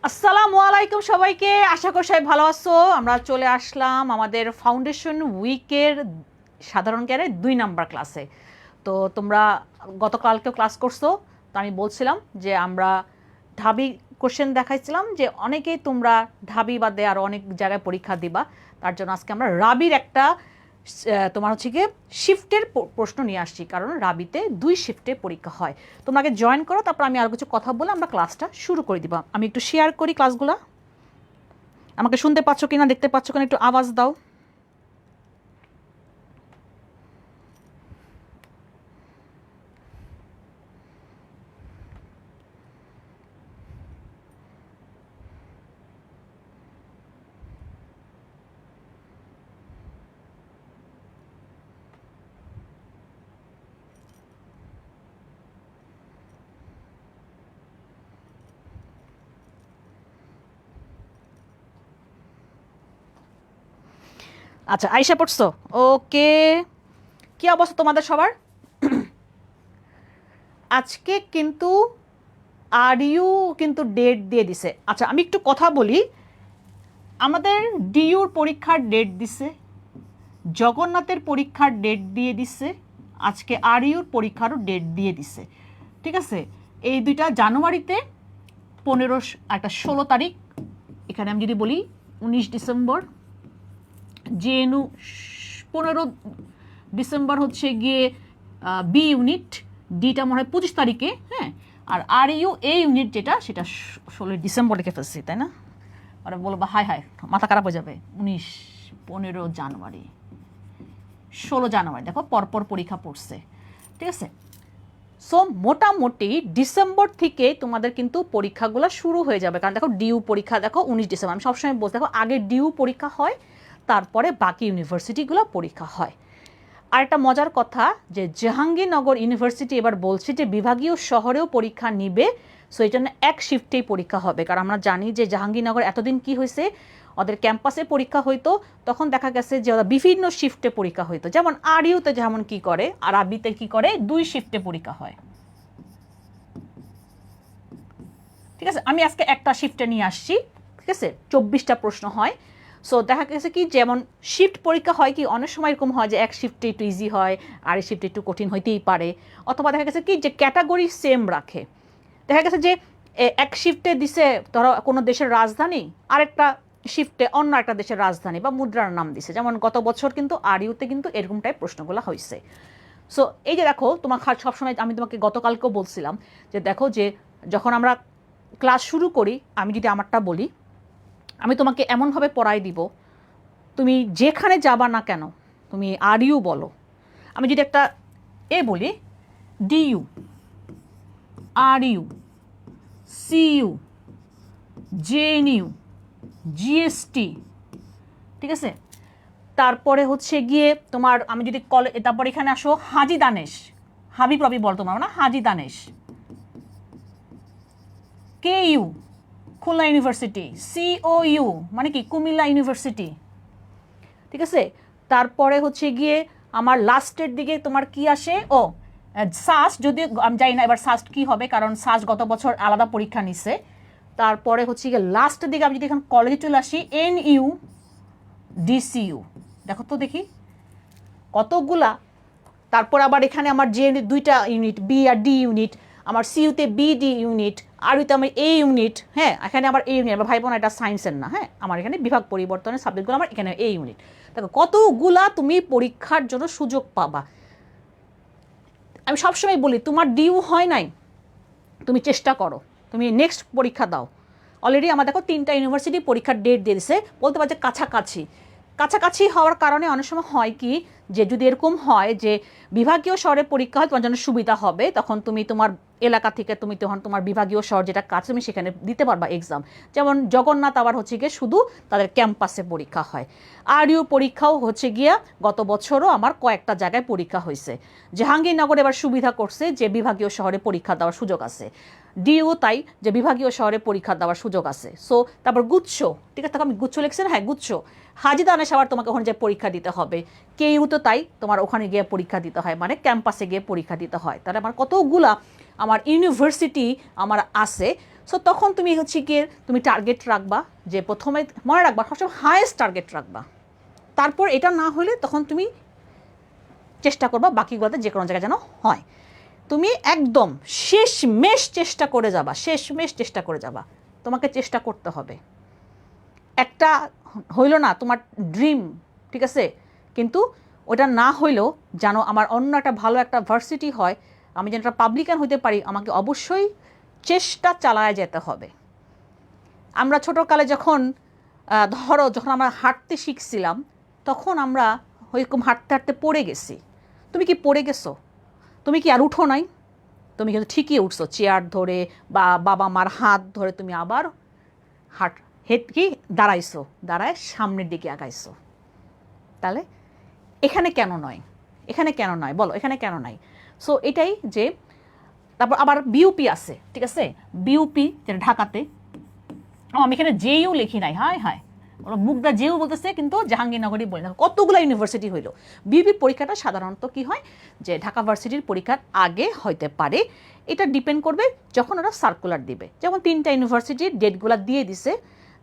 আসসালামু আলাইকুম সবাইকে, আশা করি সবাই ভালো আছো। আমরা চলে আসলাম আমাদের ফাউন্ডেশন উইকের সাধারণ জ্ঞানের 2 নাম্বার ক্লাসে। তো তোমরা গতকালকেও ক্লাস করছো, তো আমি বলছিলাম যে আমরা ঢাবি কোশ্চেন দেখাইছিলাম যে অনেকেই তোমরা ঢাবি বাদে আরও অনেক জায়গায় পরীক্ষা দিবা। তার জন্য আজকে আমরা রাবির একটা তোমার হচ্ছে গিয়ে শিফটের প্রশ্ন নিয়ে আসছি, কারণ রাবিতে 2 শিফটে পরীক্ষা হয়। তোমরা আগে জয়েন করো, তারপর আমি আর কিছু কথা বলে আমরা ক্লাসটা শুরু করে দিবা। আমি একটু শেয়ার করি ক্লাসগুলো। আমাকে শুনতে পাচ্ছ কিনা, দেখতে পাচ্ছ কিনা, একটু আওয়াজ দাও। আচ্ছা, আইসা পড়ছো? ওকে, কি অবস্থা তোমাদের সবার? আজকে কিন্তু আর ইউ কিন্তু ডেট দিয়ে দিছে। আচ্ছা, আমি একটু কথা বলি। আমাদের ডিইউর পরীক্ষার ডেট দিছে, জগন্নাথের পরীক্ষার ডেট দিয়ে দিছে, আজকে আর ইউর পরীক্ষারও ডেট দিয়ে দিছে। ঠিক আছে, এই দুইটা জানুয়ারিতে 15 একটা 16 তারিখ, এখানে আমি যদি বলি 19 ডিসেম্বর, জেএনইউ 15 ডিসেম্বর হচ্ছে গিয়ে বি ইউনিট, ডিটা মনে হয় 25 তারিখে, হ্যাঁ। আর ইউ এ ইউনিট যেটা, সেটা 16 ডিসেম্বর লিখে ফেলছি, তাই না? ওরা বলবো হাই হাই, মাথা খারাপ হয়ে যাবে। 19, 15 জানুয়ারি, 16 জানুয়ারি, দেখো পরপর পরীক্ষা পড়ছে। ঠিক আছে, সো মোটামুটি ডিসেম্বর থেকে তোমাদের কিন্তু পরীক্ষাগুলো শুরু হয়ে যাবে। কারণ দেখো ডিইউ পরীক্ষা দেখো 19 ডিসেম্বর, আমি সবসময় বলছি দেখো আগে ডিইউ পরীক্ষা হয়, তারপরে বাকি ইউনিভার্সিটিগুলো পরীক্ষা হয়। আর একটা মজার কথা যে জাহাঙ্গীরনগর ইউনিভার্সিটি এবার বলছে যে বিভাগীয় শহরেও পরীক্ষা নিবে। সো এই জন্য এক শিফটেই পরীক্ষা হবে। কারণ আমরা জানি যে জাহাঙ্গীরনগর এতদিন কি হয়েছে, ওদের ক্যাম্পাসে পরীক্ষা হইতো, তখন দেখা গেছে যে ওরা বিভিন্ন শিফটে পরীক্ষা হইতো। যেমন আর ইউতে যেমন কি করে, আর আবিতে কি করে, 2 শিফটে পরীক্ষা হয়। ঠিক আছে, আমি আজকে একটা শিফটে নিয়ে আসছি। ঠিক আছে, 24টা প্রশ্ন হয়। সো দেখা গেছে কি, যেমন শিফট পরীক্ষা হয় কি অনেক সময় এরকম হয় যে এক শিফটে একটু ইজি হয়, আর এই শিফটে একটু কঠিন হইতেই পারে। অথবা দেখা গেছে কি যে ক্যাটাগরি সেম রাখে। দেখা গেছে যে এক শিফটে দিছে ধরো কোনো দেশের রাজধানী, আরেকটা শিফটে অন্য একটা দেশের রাজধানী বা মুদ্রার নাম দিছে। যেমন গত বছর কিন্তু আর ইউতে কিন্তু এরকম টাইপ প্রশ্নগুলো হয়েছে। সো এই যে দেখো, তোমার সবসময় আমি তোমাকে গতকালকেও বলছিলাম যে দেখো যে যখন আমরা ক্লাস শুরু করি, আমি যদি আমারটা বলি, আমি তোমাকে এমনভাবে পড়াই দিব, তুমি যেখানে যাবা না কেন তুমি আর ইউ বলো। আমি যদি একটা বলি, DU, RU, CU, JNU, GST, ঠিক আছে। তারপরে হচ্ছে গিয়ে তোমার, আমি যদি তারপর এখানে আসো হাজি দানেশ, হাবিব রবি বল তোমার না, হাজি Danesh, K U Khulna university, সিওইউ মানে কি কুমিল্লা ইউনিভার্সিটি। ঠিক আছে, তারপরে হচ্ছে গিয়ে আমার লাস্টের দিকে তোমার কি আসে, ও সাস্ট, যদিও আমি জানি না এবার সাস্ট কি হবে, কারণ সাস্ট গত বছর আলাদা পরীক্ষা নিছে। তারপরে হচ্ছে গিয়ে লাস্টের দিকে আমি যদি এখন কলেজে চলে আসি, এনইউ, ডিসিইউ, দেখো তো দেখি কতগুলা। তারপর আবার এখানে আমার যে 2টা ইউনিট, বি আর ডি ইউনিট, আমার সিইউতে বি ডি ইউনিট, আর ইউতে আমার এ ইউনিট, হ্যাঁ এখানে আবার এ ইউনিট। আমার ভাই বোন এটা সায়েন্সের না, হ্যাঁ আমার এখানে বিভাগ পরিবর্তনের সাবজেক্টগুলো আমার এখানে এ ইউনিট। দেখো কতগুলা তুমি পরীক্ষার জন্য সুযোগ পাবা। আমি সবসময় বলি তোমার ডিউ হয় নাই, তুমি চেষ্টা করো, তুমি নেক্সট পরীক্ষা দাও। অলরেডি আমার দেখো 3টা ইউনিভার্সিটি পরীক্ষার ডেট দিয়েছে, বলতে পারছে কাছাকাছি। কাছাকাছি হওয়ার কারণে অনেক সময় হয় কি, যে যদি এরকম হয় যে বিভাগীয় শহরে পরীক্ষা হয়, তোমার জন্য সুবিধা হবে, তখন তুমি তোমার এলাকা থেকে তুমি তখন তোমার বিভাগীয় শহর যেটা কাছে তুমি সেখানে দিতে পারবা এক্সাম। যেমন জগন্নাথ আবার হচ্ছে গিয়ে শুধু তাদের ক্যাম্পাসে পরীক্ষা হয়। আর ইউ পরীক্ষাও হচ্ছে গিয়া গত বছরও আমার কয়েকটা জায়গায় পরীক্ষা হয়েছে। জাহাঙ্গীরনগর এবার সুবিধা করছে যে বিভাগীয় শহরে পরীক্ষা দেওয়ার সুযোগ আছে। ডিইউ তাই যে বিভাগীয় শহরে পরীক্ষা দেওয়ার সুযোগ আছে। সো তারপর গুচ্ছ, ঠিক আছে, আমি গুচ্ছ লিখছি না, হ্যাঁ গুচ্ছ, হাজি দানেশ আবার তোমাকে ওখানে যে পরীক্ষা দিতে হবে। কেইউ তো তাই, তোমার ওখানে গিয়ে পরীক্ষা দিতে হয়, মানে ক্যাম্পাসে গিয়ে পরীক্ষা দিতে হয়। তাহলে আমার কতগুলা আমার ইউনিভার্সিটি আমার আছে। সো তখন তুমি হচ্ছে গিয়ে তুমি টার্গেট রাখবা, যে প্রথমে মনে রাখবা সবসময় হায়েস্ট টার্গেট রাখবা। তারপর এটা না হলে তখন তুমি চেষ্টা করবা বাকিগুলোতে যে কোনো জায়গায় যেন হয়। তুমি একদম শেষমেশ চেষ্টা করে যাবা, শেষমেশ চেষ্টা করে যাবা, তোমাকে চেষ্টা করতে হবে। একটা হইল না তোমার ড্রিম, ঠিক আছে, কিন্তু ওটা না হইলেও যেন আমার অন্য একটা ভালো একটা ভার্সিটি হয়, আমি যেন একটা পাবলিকান হতে পারি, আমাকে অবশ্যই চেষ্টা চালায় যেতে হবে। আমরা ছোটোকালে যখন যখন আমরা হাঁটতে শিখছিলাম, তখন আমরা ওইরকম হাঁটতে হাঁটতে পড়ে গেছি। তুমি কি পড়ে গেছো? তুমি কি আর উঠো নাই? তুমি কিন্তু ঠিকই উঠছো, চেয়ার ধরে বা বাবা মার হাত ধরে তুমি আবার কি দাঁড়াইছো, দাঁড়ায় সামনের দিকে আগাইছো। তাহলে এখানে কেন নয়? এখানে কেন নয় বলো, এখানে কেন নয়? সো এটাই যে তারপর আবার বিউপি আছে, ঠিক আছে, বিউপি যেটা ঢাকাতে, আমি এখানে জেইউ লিখি নাই, হায় হায়, ওরা মুগদা জেইউ বলতেছে কিন্তু জাহাঙ্গীরনগরই বলি না। কতগুলো ইউনিভার্সিটি হইলো। বিউপি পরীক্ষাটা সাধারণত কি হয় যে ঢাকা ভার্সিটির পরীক্ষার আগে হইতে পারে, এটা ডিপেন্ড করবে যখন ওরা সার্কুলার দিবে। যেমন 3টা ইউনিভার্সিটির ডেটগুলো দিয়ে দিছে,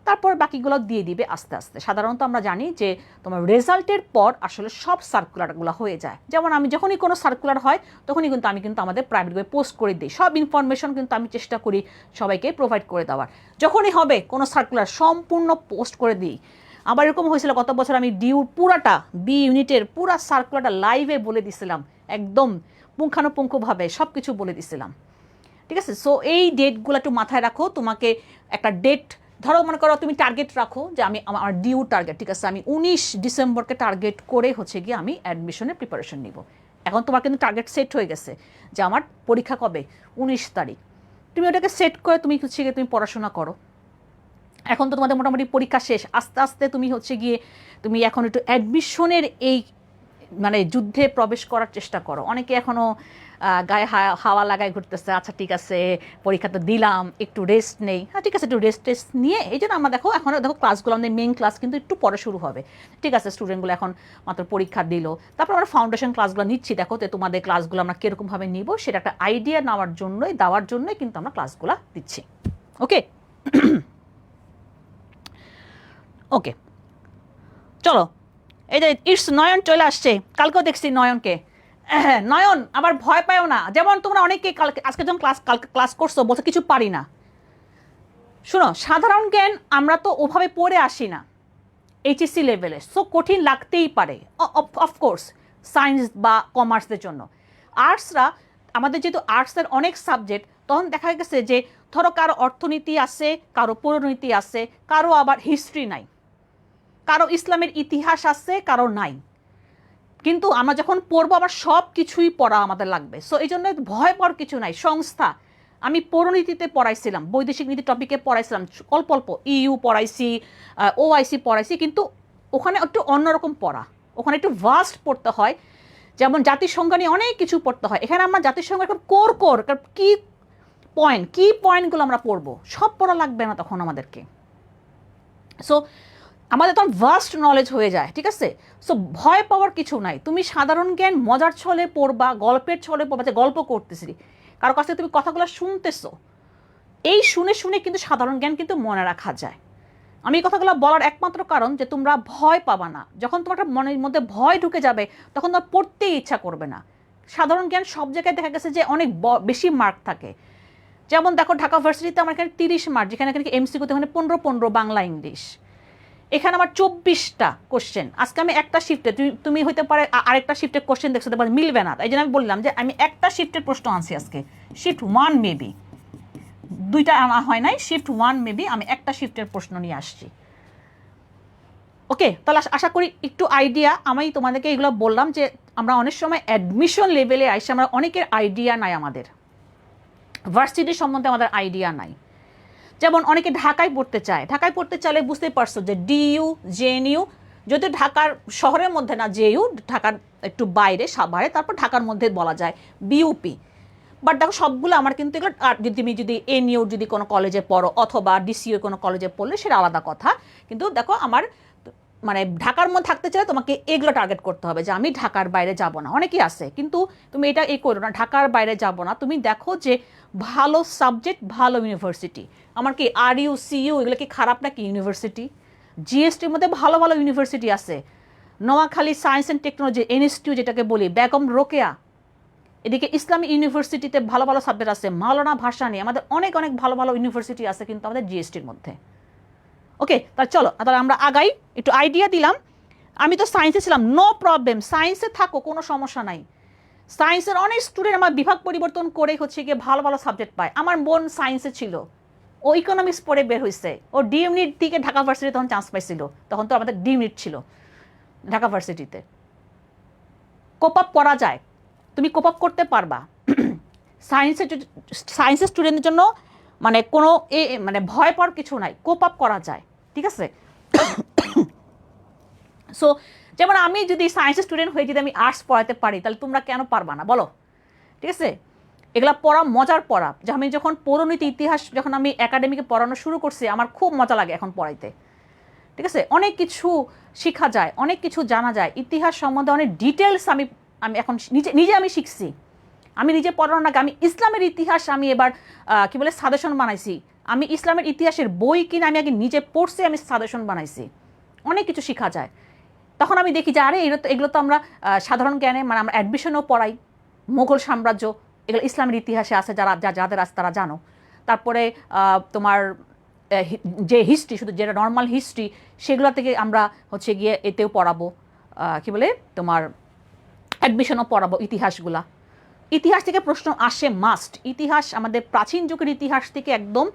তারপর বাকিগুলো দিয়ে দিবে আস্তে আস্তে। সাধারণত আমরা জানি যে তোমার রেজাল্টের পর আসলে সব সার্কুলারগুলো হয়ে যায়। যেমন আমি যখনই কোনো সার্কুলার হয় তখনই কিন্তু আমি আমাদের প্রাইভেট বই পোস্ট করে দিই, সব ইনফরমেশন কিন্তু আমি চেষ্টা করি সবাইকে প্রোভাইড করে দেওয়ার। যখনই হবে কোনো সার্কুলার সম্পূর্ণ পোস্ট করে দিই। আবার এরকম হয়েছিল গত বছর, আমি ডিউর পুরাটা বি ইউনিটের পুরা সার্কুলারটা লাইভে বলে দিছিলাম, একদম পুঙ্খানুপুঙ্খভাবে সব কিছু বলে দিছিলাম, ঠিক আছে। সো এই ডেটগুলো একটু মাথায় রাখো। তোমাকে একটা ডেট ধরো, মনে করো তুমি টার্গেট রাখো যে আমি আমার ডিউ টার্গেট, ঠিক আছে, আমি 19 ডিসেম্বরকে টার্গেট করে হচ্ছে গিয়ে আমি অ্যাডমিশনের প্রিপারেশন নিব। এখন তোমার কিন্তু টার্গেট সেট হয়ে গেছে যে আমার পরীক্ষা কবে, 19 তারিখ। তুমি ওটাকে সেট করে তুমি হচ্ছে গিয়ে তুমি পড়াশোনা করো। এখন তো তোমাদের মোটামুটি পরীক্ষা শেষ, আস্তে আস্তে তুমি হচ্ছে গিয়ে তুমি এখন একটু অ্যাডমিশনের এই মানে যুদ্ধে প্রবেশ করার চেষ্টা করো। অনেকে এখনও গায়ে হাওয়া লাগায় ঘুরতেছে, আচ্ছা ঠিক আছে পরীক্ষা তো দিলাম, একটু রেস্ট নেই, হ্যাঁ ঠিক আছে একটু রেস্ট নিয়ে। এই জন্য আমরা দেখো এখন দেখো ক্লাসগুলো, আমাদের মেইন ক্লাস কিন্তু একটু পরে শুরু হবে, ঠিক আছে। স্টুডেন্টগুলো এখন মাত্র পরীক্ষা দিল, তারপর আমরা ফাউন্ডেশন ক্লাসগুলো নিচ্ছি। দেখো তো তোমাদের ক্লাসগুলো আমরা কীরকমভাবে নিব সেটা একটা আইডিয়া দেওয়ার জন্যই কিন্তু আমরা ক্লাসগুলো দিচ্ছি। ওকে ওকে, চলো, এই যে ইটস নয়ন চলে আসছে, কালকেও দেখছি নয়নকে। নয়ন আবার ভয় পায়ও না, যেমন তোমরা অনেকে কালকে আজকে যখন ক্লাস করছো বলছো কিছু পারি না। শোনো, সাধারণ জ্ঞান আমরা তো ওভাবে পড়ে আসি না এইচএসসি লেভেলে, সো কঠিন লাগতেই পারে অফকোর্স সায়েন্স বা কমার্সদের জন্য। আর্টসরা, আমাদের যেহেতু আর্টসের অনেক সাবজেক্ট, তখন দেখা গেছে যে ধরো কারো অর্থনীতি আছে, কারো পৌরনীতি আছে, কারো আবার হিস্ট্রি নাই, কারো ইসলামের ইতিহাস আছে, কারো নাই। কিন্তু আমরা যখন পড়বো আবার সব কিছুই পড়া আমাদের লাগবে। সো এই জন্য ভয় পাওয়ার কিছু নাই। সংস্থা, আমি পৌরনীতিতে পড়াইছিলাম, বৈদেশিক নীতি টপিকে পড়াইছিলাম অল্প অল্প, ইউ পড়াইছি, ওআইসি পড়াইছি, কিন্তু ওখানে একটু অন্যরকম পড়া, ওখানে একটু ভাস্ট পড়তে হয়। যেমন জাতিসংঘ নিয়ে অনেক কিছু পড়তে হয়, এখানে আমরা জাতিসংঘ একটা কোর কি পয়েন্টগুলো আমরা পড়বো, সব পড়া লাগবে না তখন আমাদেরকে। সো আমাদের তখন ভাস্ট নলেজ হয়ে যায়, ঠিক আছে। সো ভয় পাওয়ার কিছু নাই। তুমি সাধারণ জ্ঞান মজার ছলে পড়বা, গল্পের ছলে পড়বা, যে গল্প করতেছি, কারো কাছ থেকে তুমি কথাগুলো শুনতেছো, এই শুনে শুনে কিন্তু সাধারণ জ্ঞান কিন্তু মনে রাখা যায়। আমি এই কথাগুলো বলার একমাত্র কারণ যে তোমরা ভয় পাবা না। যখন তোমার মনের মধ্যে ভয় ঢুকে যাবে তখন তোমার পড়তেই ইচ্ছা করবে না। সাধারণ জ্ঞান সব জায়গায় দেখা গেছে যে অনেক বেশি মার্ক থাকে। যেমন দেখো ঢাকা ভার্সিটিতে আমার এখানে 30 মার্ক, যেখানে এমসিকিউতে ওখানে 15 বাংলা ইংলিশ, এখানে আমার 24টা কোশ্চেন। আজকে আমি একটা শিফটে, তুমি হইতে পারে আরেকটা শিফটের কোশ্চেন দেখতে পারে মিলবে না, এই জন্য আমি বললাম যে আমি একটা শিফটের প্রশ্ন আনছি আজকে, শিফট 1 মেবি, 2টা আনা হয় নাই, শিফট 1 মেবি আমি একটা শিফটের প্রশ্ন নিয়ে আসছি। ওকে, তাহলে আশা করি একটু আইডিয়া, আমি তোমাদেরকে এগুলো বললাম যে আমরা অনেক সময় অ্যাডমিশন লেভেলে আসি, আমরা অনেকের আইডিয়া নাই, আমাদের ভার্সিটি সম্বন্ধে আমাদের আইডিয়া নাই। যেমন অনেকে ঢাকায় পড়তে চায়, ঢাকায় পড়তে চাইলে বুঝতেই পারছো যে ডিইউ, জেএনইউ, যদিও ঢাকার শহরের মধ্যে না, জেইউ ঢাকার একটু বাইরে সাভারে, তারপর ঢাকার মধ্যে বলা যায় বিউপি। বাট দেখো সবগুলো আমার কিন্তু এগুলো, আর তুমি যদি এনইউ কোনো কলেজে পড়ো অথবা ডিসিইউ কোনো কলেজে পড়লে সেটা আলাদা কথা। কিন্তু দেখো আমার মানে ঢাকার মধ্যে থাকতে চাইলে তোমাকে এগুলো টার্গেট করতে হবে যে আমি ঢাকার বাইরে যাব না, অনেকেই আছে, কিন্তু তুমি এটা করো না, ঢাকার বাইরে যাব না, তুমি দেখো যে ভালো সাবজেক্ট, ভালো ইউনিভার্সিটি। আমার কি RU CU এগুলো কি খারাপ নাকি ইউনিভার্সিটি? GSTর মধ্যে ভালো ভালো ইউনিভার্সিটি আছে, Noakhali science and technology institute যেটাকে বলি, বেগম রোকেয়া, এদিকে ইসলামী ইউনিভার্সিটিতে ভালো ভালো সাবজেক্ট আছে, মাওলানা ভাসানী, আমাদের অনেক অনেক ভালো ভালো ইউনিভার্সিটি আছে কিন্তু আমাদের GSTর মধ্যে। ওকে, তাহলে চলো তাহলে আমরা আগাই, একটু আইডিয়া দিলাম। আমি তো সায়েন্সে ছিলাম, নো প্রবলেম, সায়েন্সে থাকো, কোনো সমস্যা নাই। সায়েন্সের অনেক স্টুডেন্ট আমার বিভাগ পরিবর্তন করে হচ্ছে গিয়ে ভালো ভালো সাবজেক্ট পায়। আমার বোন সায়েন্সে ছিল, ও ইকোনমিক্স পড়ে বের হয়েছে, ও ডিএমনিট থেকে ঢাকা ভার্সিটি তখন চান্স পাইছিল, তখন তো আমাদের ডিএমনিট ছিল ঢাকা ভার্সিটিতে। কোপ আপ করা যায়, তুমি কোপ আপ করতে পারবা। সায়েন্সের স্টুডেন্টের জন্য মানে কোনো মানে ভয় পাওয়ার কিছু নাই, কোপ আপ করা যায়, ঠিক আছে। সো যেমন আমি যদি সায়েন্সের স্টুডেন্ট হয়ে যদি আমি আর্টস পড়াতে পারি, তাহলে তোমরা কেন পারবা না বলো? ঠিক আছে, এগুলা পড়া মজার পড়া। যে আমি যখন পৌরনীতি ইতিহাস যখন আমি একাডেমিকে পড়ানো শুরু করছি, আমার খুব মজা লাগে এখন পড়াইতে, ঠিক আছে। অনেক কিছু শেখা যায়, অনেক কিছু জানা যায়, ইতিহাস সম্বন্ধে অনেক ডিটেলস আমি আমি এখন নিজে আমি শিখছি। আমি নিজে পড়ানোর আগে আমি ইসলামের ইতিহাস আমি এবার কি বলে সাজেশন বানাইছি। আমি ইসলামের ইতিহাসের বই কিনে আমি আগে নিজে পড়ছি, আমি সাজেশন বানাইছি। অনেক কিছু শেখা যায়। তখন আমি দেখি যে আরে এগুলো তো আমরা সাধারণ জ্ঞানে মানে আমরা অ্যাডমিশনও পড়াই, মোগল সাম্রাজ্য এগুলো ইসলামের ইতিহাসে আছে, যাদের আছে তারা জানো। তারপরে তোমার যে হিস্ট্রি, শুধু যেটা নর্মাল হিস্ট্রি, সেগুলো থেকে আমরা হচ্ছে গিয়ে এতেও পড়াবো, কি বলে তোমার অ্যাডমিশনও পড়াবো ইতিহাসগুলা। ইতিহাস থেকে প্রশ্ন আসে মাস্ট। ইতিহাস আমাদের প্রাচীন যুগের ইতিহাস থেকে একদম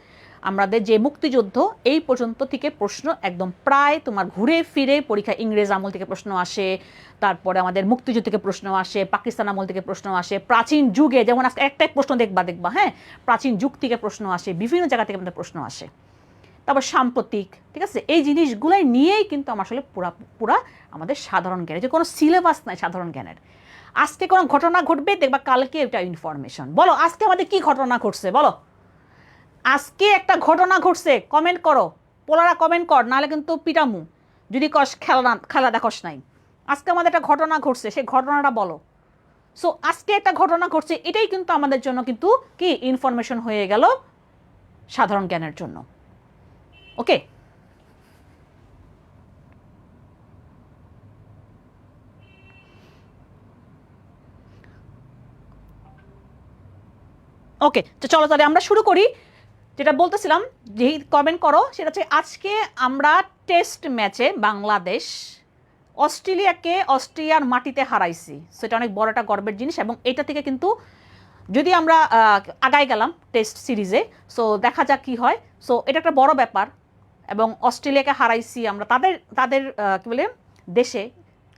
আমাদের যে মুক্তিযুদ্ধ এই পর্যন্ত থেকে প্রশ্ন একদম প্রায় তোমার ঘুরে ফিরে পরীক্ষা। ইংরেজ আমল থেকে প্রশ্ন আসে, তারপরে আমাদের মুক্তিযুদ্ধ থেকে প্রশ্ন আসে, পাকিস্তান আমল থেকে প্রশ্ন আসে, প্রাচীন যুগে যেমন আজকে একটাই প্রশ্ন দেখবা হ্যাঁ, প্রাচীন যুগ থেকে প্রশ্ন আসে, বিভিন্ন জায়গা থেকে আমাদের প্রশ্ন আসে। তারপর সাম্প্রতিক, ঠিক আছে, এই জিনিসগুলোই নিয়েই কিন্তু আমার আসলে পুরা আমাদের সাধারণ জ্ঞানের যে কোনো সিলেবাস নাই সাধারণ জ্ঞানের। আজকে কোনো ঘটনা ঘটবে, দেখবা কালকে এটা ইনফরমেশন। বলো আজকে আমাদের কি ঘটনা ঘটছে বলো? আজকে একটা ঘটনা ঘটছে, কমেন্ট করো, পোলারা কমেন্ট কর, নাহলে কিন্তু পিটামু যদি কস খেলা দেখস নাই। আজকে আমাদের একটা ঘটনা ঘটছে, সেই ঘটনাটা বলো। সো আজকে একটা ঘটনা ঘটছে, এটাই কিন্তু আমাদের জন্য কিন্তু কি ইনফরমেশন হয়ে গেল সাধারণ জ্ঞানের জন্য। ওকে, ওকে, তো চলো তাহলে আমরা শুরু করি। যেটা বলতেছিলাম, যেই কমেন্ট করো সেটা হচ্ছে আজকে আমরা টেস্ট ম্যাচে বাংলাদেশ অস্ট্রিয়ার মাটিতে হারাইছি। সেটা অনেক বড় একটা গর্বের জিনিস, এবং এটা থেকে কিন্তু যদি আমরা আগাই গেলাম টেস্ট সিরিজে, সো দেখা যাক কি হয়। সো এটা একটা বড় ব্যাপার, এবং অস্ট্রেলিয়াকে হারাইছি আমরা তাদের কি বলে দেশে,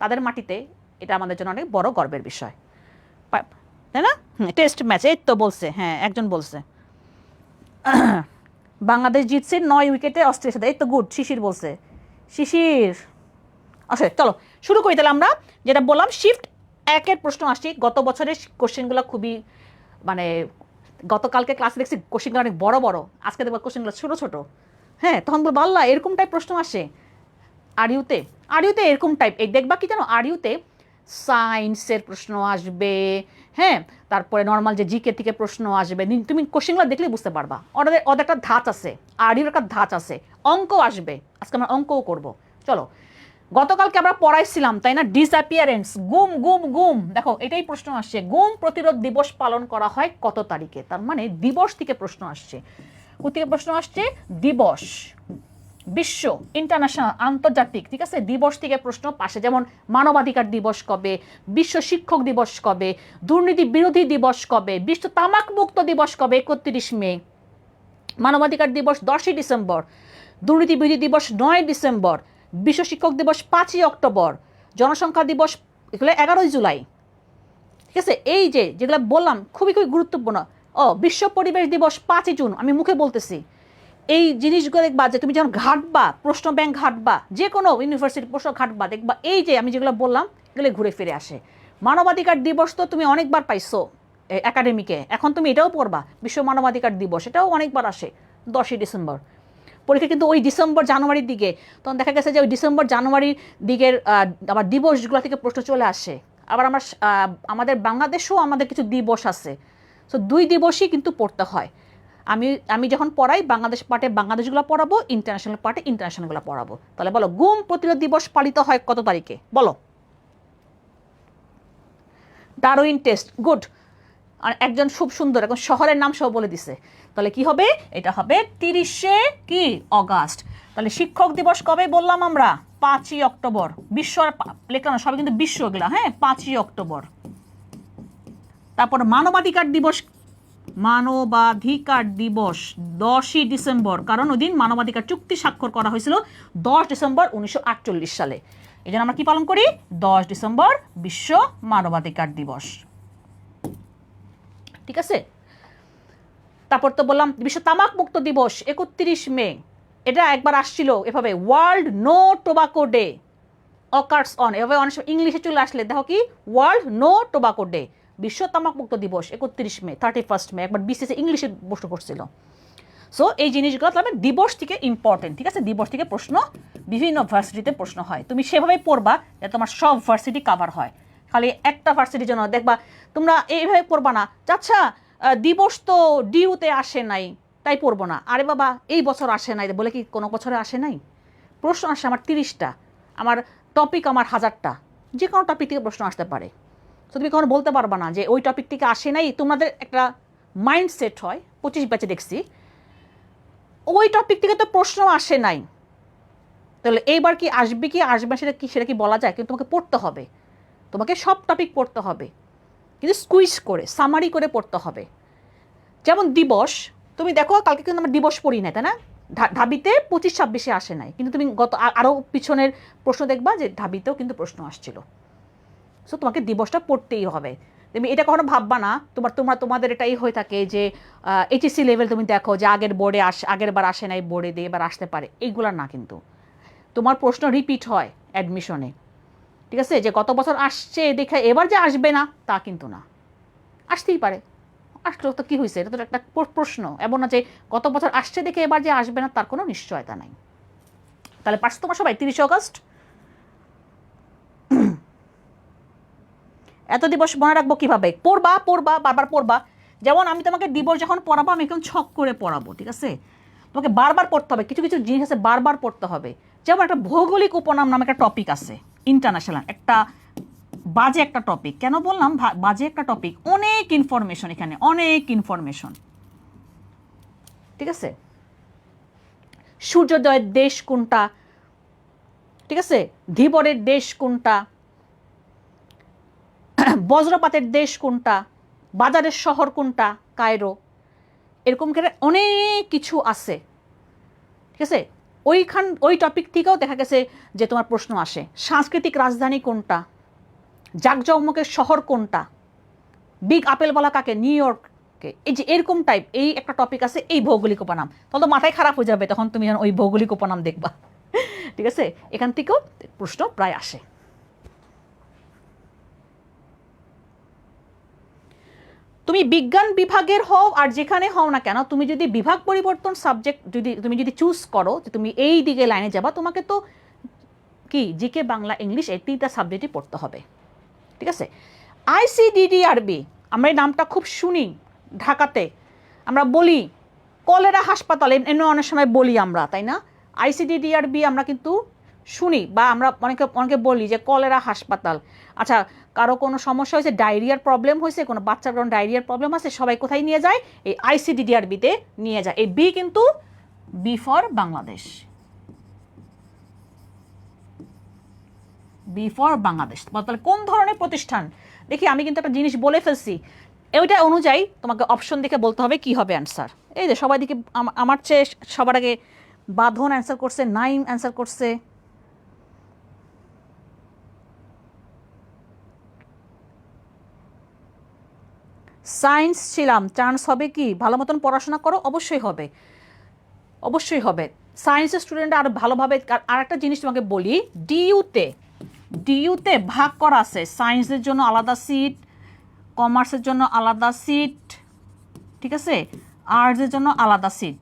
তাদের মাটিতে, এটা আমাদের জন্য অনেক বড় গর্বের বিষয়, তাই না? টেস্ট ম্যাচ, এই তো বলছে, হ্যাঁ একজন বলছে বাংলাদেশ জিতছে 9 উইকেটে অস্ট্রেলিয়ার সাথে, এই তো গুড, শিশির বলছে, শিশির। আচ্ছা চলো শুরু করি তাহলে। আমরা যেটা বললাম শিফট 1-এর প্রশ্ন আসছি। গত বছরের কোশ্চেনগুলো খুবই মানে গতকালকে ক্লাসে দেখছি কোশ্চেনগুলো অনেক বড় বড়, আজকে দেখবো কোশ্চেনগুলো ছোট ছোট। হ্যাঁ, তখন বলবো আল্লাহ এরকম টাইপ প্রশ্ন আসে আরইউতে এরকম টাইপ। এই দেখবা কি জানো, আরইউতে সায়েন্সের প্রশ্ন আসবে, হ্যাঁ, তারপরে নর্মাল যে জিকে থেকে প্রশ্ন আসবে। তুমি কোশ্চেনগুলো দেখলে বুঝতে পারবা ওদের একটা ধাঁচ আছে, আরইউর একটা ধাঁচ আছে। অঙ্ক আসবে, আজকে আমরা অঙ্কও করব। চলো, গতকালকে আমরা পড়াইছিলাম তাই না, ডিসঅ্যাপিয়ারেন্স, গুম গুম গুম। দেখো এটাই প্রশ্ন আসছে, গুম প্রতিরোধ দিবস পালন করা হয় কত তারিখে? তার মানে দিবস থেকে প্রশ্ন আসছে। কোথেকে প্রশ্ন আসছে? দিবস, বিশ্ব, ইন্টারন্যাশনাল, আন্তর্জাতিক, ঠিক আছে, দিবস থেকে প্রশ্ন পাশে। যেমন মানবাধিকার দিবস কবে, বিশ্ব শিক্ষক দিবস কবে, দুর্নীতি বিরোধী দিবস কবে, বিশ্ব তামাক মুক্ত দিবস কবে 31 মে, মানবাধিকার দিবস 10ই ডিসেম্বর, দুর্নীতি বিরোধী দিবস 9 ডিসেম্বর, বিশ্ব শিক্ষক দিবস 5ই অক্টোবর, জনসংখ্যা দিবস এগুলো 11ই জুলাই। ঠিক আছে, এই যেগুলো বললাম খুবই খুবই গুরুত্বপূর্ণ। বিশ্ব পরিবেশ দিবস 5ই জুন, আমি মুখে বলতেছি। এই জিনিসগুলো দেখবা যে তুমি যখন ঘাটবা, প্রশ্ন ব্যাংক ঘাটবা, যে কোনো ইউনিভার্সিটি প্রশ্ন ঘাটবা, দেখবা এই যে আমি যেগুলো বললাম এগুলো ঘুরে ফিরে আসে। মানবাধিকার দিবস তো তুমি অনেকবার পাইছো একাডেমিকে, এখন তুমি এটাও পড়বা, বিশ্ব মানবাধিকার দিবস, এটাও অনেকবার আসে 10ই ডিসেম্বর। পরীক্ষা কিন্তু ওই ডিসেম্বর জানুয়ারির দিকে, তখন দেখা গেছে যে ওই ডিসেম্বর জানুয়ারির দিকের আবার দিবসগুলো থেকে প্রশ্ন চলে আসে। আবার আমাদের বাংলাদেশেও আমাদের কিছু দিবস আছে, সো 2 দিবসই কিন্তু পড়তে হয়। আমি যখন পড়াই বাংলাদেশ পার্টে বাংলাদেশগুলো পড়াবো, ইন্টারন্যাশনাল পার্টে ইন্টারন্যাশনালগুলো পড়াবো। তাহলে বলো গুম প্রতিরোধ দিবস পালিত হয় কত তারিখে? বলো। Darwin test, good. আর একজন খুব সুন্দর এখন শহরের নাম সহ বলে দিছে। তাহলে কি হবে? এটা হবে 30শে কি অগাস্ট। তাহলে শিক্ষক দিবস কবে বললাম আমরা? 5ই অক্টোবর। বিশ্ব লেখানো সবাই কিন্তু বিশ্ব এগুলা, হ্যাঁ, 5ই অক্টোবর। তারপর মানবাধিকার দিবস, মানবাধিকার দিবস 10ই ডিসেম্বর, কারণ ওই দিন মানবাধিকার চুক্তি স্বাক্ষর করা হয়েছিল 10 ডিসেম্বর 1948 সালে। এই জন্য আমরা কি পালন করি? 10 ডিসেম্বর বিশ্ব মানবাধিকার দিবস। ঠিক আছে। তারপর তো বললাম বিশ্ব তামাক মুক্ত দিবস 31 মে। এটা একবার আসছিল এভাবে, world no tobacco day occurs on, এভাবে অনেক সময় ইংলিশে চলে আসলে দেখো কি ওয়ার্ল্ড নো টোবাকো ডে, বিশ্ব তামাক মুক্ত দিবস 31 মে, 31 মে। একবার বিসিএস ইংলিশে প্রশ্ন করছিল। সো এই জিনিসগুলো তাহলে দিবস থেকে ইম্পর্টেন্ট। ঠিক আছে, দিবস থেকে প্রশ্ন বিভিন্ন ভার্সিটিতে প্রশ্ন হয়, তুমি সেভাবেই পড়বা যাতে তোমার সব ভার্সিটি কাভার হয়। খালি একটা ভার্সিটির জন্য দেখবা তোমরা এইভাবে পড়বা না, আচ্ছা দিবস তো ডিউতে আসে নাই তাই পড়বো না। আরে বাবা এই বছর আসে নাই বলে কি কোনো বছরে আসে নাই? প্রশ্ন আসে আমার 30টা, আমার টপিক আমার 1000টা, যে কোনো টপিক থেকে প্রশ্ন আসতে পারে। তো তুমি কখনো বলতে পারবা না যে ওই টপিক থেকে আসে নাই। তোমাদের একটা মাইন্ডসেট হয়, 25 ব্যাচে দেখছি ওই টপিক থেকে তো প্রশ্ন আসে নাই, তাহলে এইবার কি আসবে কি আসবে সেটা কি বলা যায়? কিন্তু তোমাকে পড়তে হবে, তোমাকে সব টপিক পড়তে হবে, কিন্তু স্কুইজ করে সামারি করে পড়তে হবে। যেমন দিবস, তুমি দেখো কালকে কিন্তু আমরা দিবস পড়ি নাই, তাই না? ঢাবিতে 25-26 আসে নাই, কিন্তু তুমি গত আরও পিছনের প্রশ্ন দেখবা যে ঢাবিতেও কিন্তু প্রশ্ন আসছিল। সো তোমাকে দিবসটা পড়তেই হবে। তুমি এটা কখনো ভাববা না তোমাদের এটাই হয়ে থাকে যে এইচএসসি লেভেল তুমি দেখো যে আগের বার আসে নাই বোর্ডে দিয়ে এবার আসতে পারে, এইগুলা না। কিন্তু তোমার প্রশ্ন রিপিট হয় অ্যাডমিশনে, ঠিক আছে? যে গত বছর আসছে দেখে এবার যে আসবে না তা কিন্তু না, আসতেই পারে। আসলো তো কী হয়েছে? এটা তো একটা প্রশ্ন, এমন না যে গত বছর আসছে দেখে এবার যে আসবে না তার কোনো নিশ্চয়তা নাই। তাহলে পারছো তোমার সবাই? 30 অগস্ট এত দিবস মনে রাখবো কিভাবে? পড়বা বারবার পড়বা। যেমন আমি তোমাকে দিবস যখন পড়াবো আমি একদম ছক করে পড়াবো, ঠিক আছে? তোমাকে বারবার পড়তে হবে, কিছু কিছু জিনিস আছে বারবার পড়তে হবে। যেমন একটা ভৌগোলিক উপনাম নামে একটা টপিক আছে ইন্টারন্যাশনাল, একটা বাজে একটা টপিক। কেন বললাম বাজে একটা টপিক? অনেক ইনফরমেশন এখানে, অনেক ইনফরমেশন, ঠিক আছে? সূর্যোদয়ের দেশ কোনটা, ঠিক আছে? ধীবরের দেশ কোনটা, বজ্রপাতের দেশ কোনটা, বাজারের শহর কোনটা, কায়রো, এরকম করে অনেক কিছু আছে, ঠিক আছে? ওই টপিক থেকেও দেখা গেছে যে তোমার প্রশ্ন আসে। সাংস্কৃতিক রাজধানী কোনটা, জাকজমকের শহর কোনটা, বিগ আপেল বলা কাকে, নিউ ইয়র্ককে, এই যে এরকম টাইপ এই একটা টপিক আছে। এই ভৌগোলিক উপনাম, তখন তো মাথায় খারাপ হয়ে যাবে তখন তুমি যখন ওই ভৌগোলিক উপনাম দেখবা, ঠিক আছে? এখান থেকেও প্রশ্ন প্রায় আসে। তুমি বিজ্ঞান বিভাগের হও আর যেখানে হও না কেন, তুমি যদি বিভাগ পরিবর্তন সাবজেক্ট তুমি যদি চুজ করো যে তুমি এই দিকে লাইনে যাবা, তোমাকে তো কি জিকে, বাংলা, ইংলিশ এই 3টা সাবজেক্টই পড়তে হবে, ঠিক আছে? ICDDRB, আমরা এই নামটা খুব শুনি ঢাকাতে, আমরা বলি কলেরা হাসপাতাল, এমনি অনেক সময় বলি আমরা, তাই না? ICDDRB আমরা কিন্তু শুনি, বা আমরা অনেকে বলি যে কলেরা হাসপাতাল। আচ্ছা, কারো কোনো সমস্যা হয়েছে, ডায়রিয়ার প্রবলেম হয়েছে, কোনো বাচ্চার কোনো ডায়রিয়ার প্রবলেম আছে, সবাই কোথায় নিয়ে যায়? এই ICDDRBতে নিয়ে যায়। এই বি কিন্তু B for Bangladesh, B for Bangladesh. তাহলে কোন ধরনের প্রতিষ্ঠান? দেখি আমি কিন্তু একটা জিনিস বলে ফেলছি, ওইটা অনুযায়ী তোমাকে অপশন দেখে বলতে হবে কি হবে অ্যান্সার। এই যে সবাই দিকে আমার চেয়ে সবার আগে বাঁধন অ্যান্সার করছে, নাইম অ্যান্সার করছে, সায়েন্স ছিলাম, চান্স হবে কি? ভালো মতন পড়াশোনা করো, অবশ্যই হবে, অবশ্যই হবে। সায়েন্সের স্টুডেন্টরা আরও ভালোভাবে। আর একটা জিনিস তোমাকে বলি, ডিইউতে ভাগ করা আছে, সায়েন্সের জন্য আলাদা সিট, কমার্সের জন্য আলাদা সিট, ঠিক আছে? আর্টসের জন্য আলাদা সিট।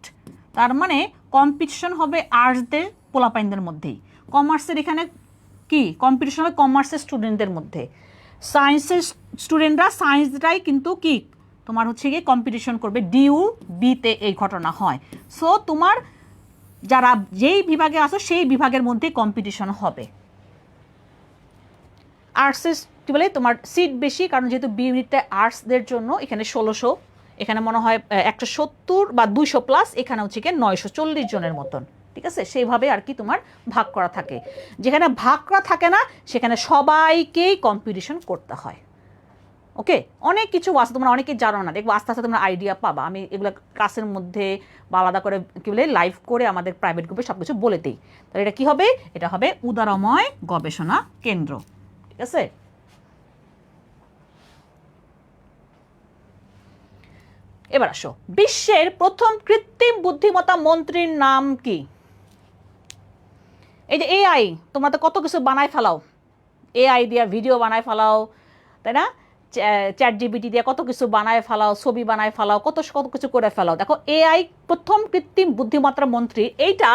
তার মানে কম্পিটিশন হবে আর্টসদের পোলাপাইনদের মধ্যেই, কমার্সের এখানে কি কম্পিটিশন হবে কমার্সের স্টুডেন্টদের মধ্যে, সায়েন্সের স্টুডেন্টরা সায়েন্সটাই কিন্তু কি তোমার হচ্ছে গিয়ে কম্পিটিশন করবে, ডিউ বিতে এই ঘটনা হয়। সো তোমার যারা যেই বিভাগে আসো সেই বিভাগের মধ্যে কম্পিটিশন হবে। আর্টসের কী বলে তোমার সিট বেশি, কারণ যেহেতু বি ইউনিটটা আর্টসদের জন্য এখানে 1600, এখানে মনে হয় 170 বা 200 প্লাস, এখানে হচ্ছে কি 940 জনের মতন, ঠিক আছে? সেইভাবে আর কি তোমার ভাগ করা থাকে। যেখানে ভাগ করা থাকে না সেখানে সবাইকেই কম্পিটিশন করতে হয়। ওকে, অনেক কিছু আছে তোমরা অনেকে জানো না, দেখবো আস্তে আস্তে তোমরা আইডিয়া পাবা। আমি এগুলো ক্লাসের মধ্যে বা আলাদা করে কী বলে লাইভ করে আমাদের প্রাইভেট গ্রুপে সব কিছু বলে দিই। তাহলে এটা কী হবে? এটা হবে উদারময় গবেষণা কেন্দ্র, ঠিক আছে? এবার আসো, বিশ্বের প্রথম কৃত্রিম বুদ্ধিমত্তা মন্ত্রীর নাম কি? এই যে এআই, তোমরা তো কত কিছু বানায় ফেলাও, এআই দিয়া ভিডিও বানায় ফেলাও, তাই না? চ্যাট জিপিটি দিয়ে কত কিছু বানায় ফেলাও, ছবি বানায় ফেলাও, কত কত কিছু করে ফেলাও। দেখো এআই প্রথম কৃত্রিম বুদ্ধিমত্তার মন্ত্রী, এইটা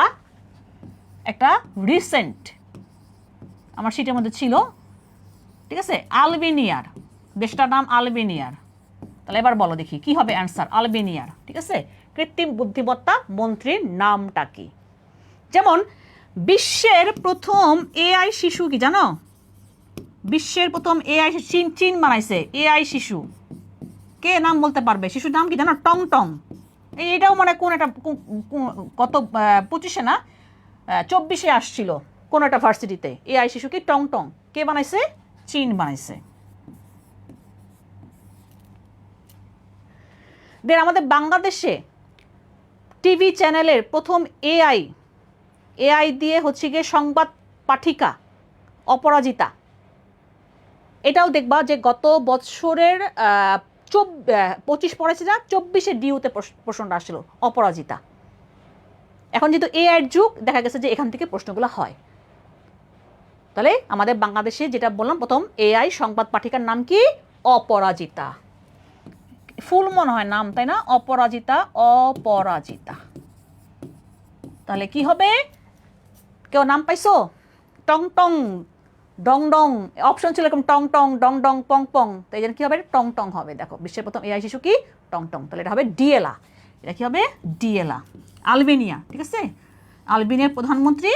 একটা রিসেন্ট আমার সিটের মধ্যে ছিল, ঠিক আছে? আলবেনিয়ার, দেশটার নাম আলবেনিয়ার। তাহলে এবার বলো দেখি কি হবে অ্যান্সার, আলবেনিয়ার, ঠিক আছে? কৃত্রিম বুদ্ধিমত্তা মন্ত্রীর নামটা কি? যেমন বিশ্বের প্রথম এআই শিশু কি জানো? বিশ্বের প্রথম এআই চীন বানাইছে এআই শিশু, কে নাম বলতে পারবে? শিশুর নাম কি জানো? টং টং। এটাও মানে কোন একটা কত 25-এ না 24-এ আসছিল কোন একটা ভার্সিটিতে, এআই শিশু কি টং টং। কে বানাইছে? চীন বানাইছে। দেন আমাদের বাংলাদেশে টিভি চ্যানেলের প্রথম এআই দিয়ে হচ্ছে গিয়ে সংবাদ পাঠিকা অপরাজিতা। এটাও দেখবা যে গত বছরের 25 পড়েছে না, 24-এ ডিউতে প্রশ্নটা আসছিল অপরাজিতা। এখন যেহেতু এআইয়ের যুগ, দেখা গেছে যে এখান থেকে প্রশ্নগুলো হয়। তাহলে আমাদের বাংলাদেশে যেটা বললাম প্রথম এআই সংবাদ পাঠিকার নাম কি? অপরাজিতা। ফুল মনে হয় নাম, তাই না? অপরাজিতা, অপরাজিতা। তাহলে কি হবে? কেউ নাম পাইছো? টং টং, ডং ডং, অপশন ছিল এরকম টং টং, ডং ডং, পং পং, তো এই জন্য কি হবে? টং টং হবে। দেখো বিশ্বের প্রথম এআই শিশু কি? টং টং। তাহলে এটা হবে ডিএলা। এটা কি হবে? ডিএলা। আলবেনিয়া, ঠিক আছে? আলবেনিয়ার প্রধানমন্ত্রী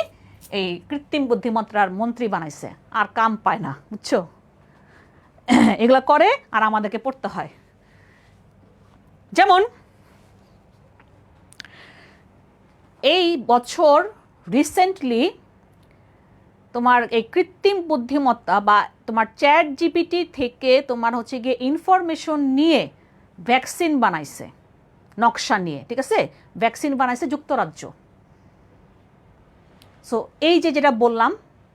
এই কৃত্রিম বুদ্ধিমত্তার মন্ত্রী বানাইছে, আর কাম পায় না, বুঝছো? এগুলা করে আর আমাদেরকে পড়তে হয়। যেমন এই বছর রিসেন্টলি তোমার এই কৃত্রিম বুদ্ধিমত্তা বা তোমার চ্যাট জিপিটি থেকে তোমার হচ্ছে গিয়ে ইনফরমেশন নিয়ে ভ্যাকসিন বানাইছে, নকশা নিয়ে, ঠিক আছে? ভ্যাকসিন বানাইছে যুক্তরাজ্য। সো এই যে যেটা বললাম,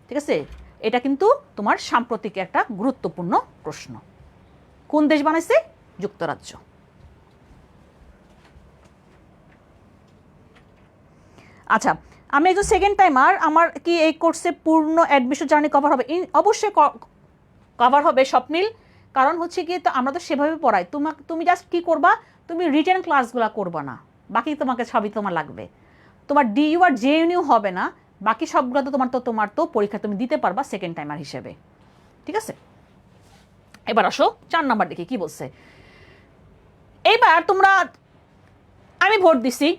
ঠিক আছে, এটা কিন্তু তোমার সাম্প্রতিক একটা গুরুত্বপূর্ণ প্রশ্ন। কোন দেশ বানাইছে? যুক্তরাজ্য। আচ্ছা, আমি একজন সেকেন্ড টাইমার, আমার কি এই কোর্সে পূর্ণ অ্যাডমিশন জার্নি কভার হবে? অবশ্যই কভার হবে স্বপ্নিল, কারণ হচ্ছে কি তো আমরা তো সেভাবে পড়াই। তুমি জাস্ট কি করবা, তুমি রিটেন ক্লাসগুলো করবা না, বাকি তোমাকে সবই তোমার লাগবে। তোমার ডিইউ আর জেএনইউ হবে না, বাকি সবগুলো তো তোমার তো পরীক্ষা তুমি দিতে পারবা সেকেন্ড টাইমার হিসেবে, ঠিক আছে? এবার আসো 4 নাম্বার দেখি কি বলছে। এইবার তোমরা, আমি ভোট দিছি,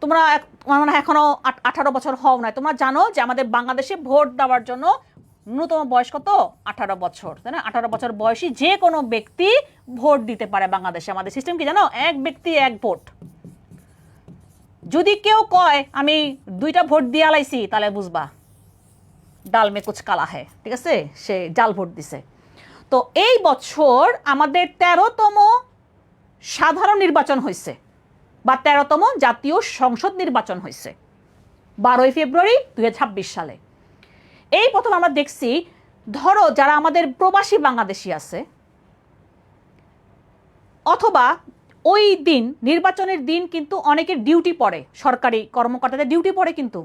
তোমরা মানে এখনো 18 বছর হও না, তোমরা জানো যে আমাদের বাংলাদেশে ভোট দেওয়ার জন্য ন্যূনতম বয়স কত? 18 বছর, তাই না? 18 বছর বয়সী যে কোনো ব্যক্তি ভোট দিতে পারে বাংলাদেশে। আমাদের সিস্টেম কি জানো? এক ব্যক্তি এক ভোট। যদি কেউ কয় আমি 2টা ভোট দিয়ে আলাইছি, তাহলে বুঝবা ডাল মে কুচ কালা হ্যায়, ঠিক আছে? সে জাল ভোট দিছে। তো এই বছর আমাদের 13তম সাধারণ নির্বাচন হয়েছে বা 13তম জাতীয় সংসদ নির্বাচন হয়েছে 12ই ফেব্রুয়ারি 2026 সালে। এই প্রথম আমরা দেখছি, ধরো যারা আমাদের প্রবাসী বাংলাদেশি আছে, অথবা ওই দিন নির্বাচনের দিন কিন্তু অনেকের ডিউটি পড়ে, সরকারি কর্মকর্তাদের ডিউটি পড়ে, কিন্তু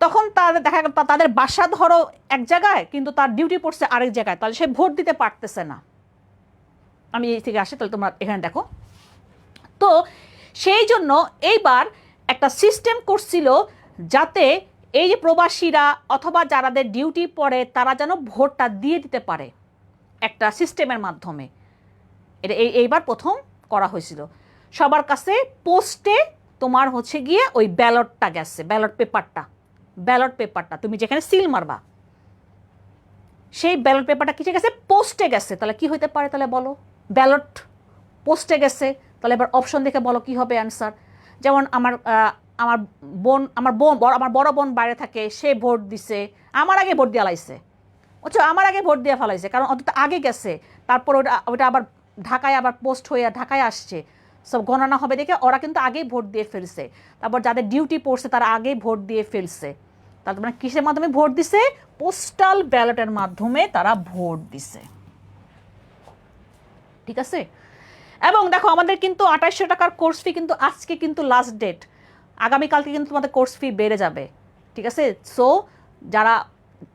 তখন তাদের দেখা গেল তাদের বাসা ধরো এক জায়গায়, কিন্তু তার ডিউটি পড়ছে আরেক জায়গায়, তাহলে সে ভোট দিতে পারতেছে না। আমি এই থেকে আসি, তাহলে তোমরা এখানে দেখো। তো সেই জন্য এইবার একটা সিস্টেম করছিল যাতে এই যে প্রবাসীরা অথবা যারাদের ডিউটি পড়ে তারা যেন ভোটটা দিয়ে দিতে পারে একটা সিস্টেমের মাধ্যমে। এটা এইবার প্রথম করা হয়েছিল। সবার কাছে পোস্টে তোমার হচ্ছে গিয়ে ওই ব্যালটটা গেছে, ব্যালট পেপারটা তুমি যেখানে সিল মারবা সেই ব্যালট পেপারটা কিসে গেছে? পোস্টে গেছে। তাহলে কি হইতে পারে? তাহলে বলো, ব্যালট পোস্টে গেছে, তাহলে এবার অপশন দেখে বলো কি হবে অ্যান্সার। যেমন আমার বড় বোন বাইরে থাকে, সে ভোট দিছে, আমার আগে ভোট দিয়ে লাইছে, বুঝছো, আমার আগে ভোট দিয়ে ফেলাইছে, কারণ অত আগে গেছে। তারপর ওটা আবার ঢাকায় আবার পোস্ট হয়ে ঢাকায় আসছে, সব গণনা হবে দেখে ওরা কিন্তু আগেই ভোট দিয়ে ফেলছে। তারপর যাদের ডিউটি পড়ছে তারা আগেই ভোট দিয়ে ফেলছে। তার মানে কিসের মাধ্যমে ভোট দিছে? পোস্টাল ব্যালটের মাধ্যমে তারা ভোট দিছে। ঠিক আছে? এবং দেখো আমাদের কিন্তু 2800 টাকার কোর্স ফি কিন্তু আজকে কিন্তু লাস্ট ডেট, আগামীকালকে কিন্তু তোমাদের কোর্স ফি বেড়ে যাবে। ঠিক আছে? সো যারা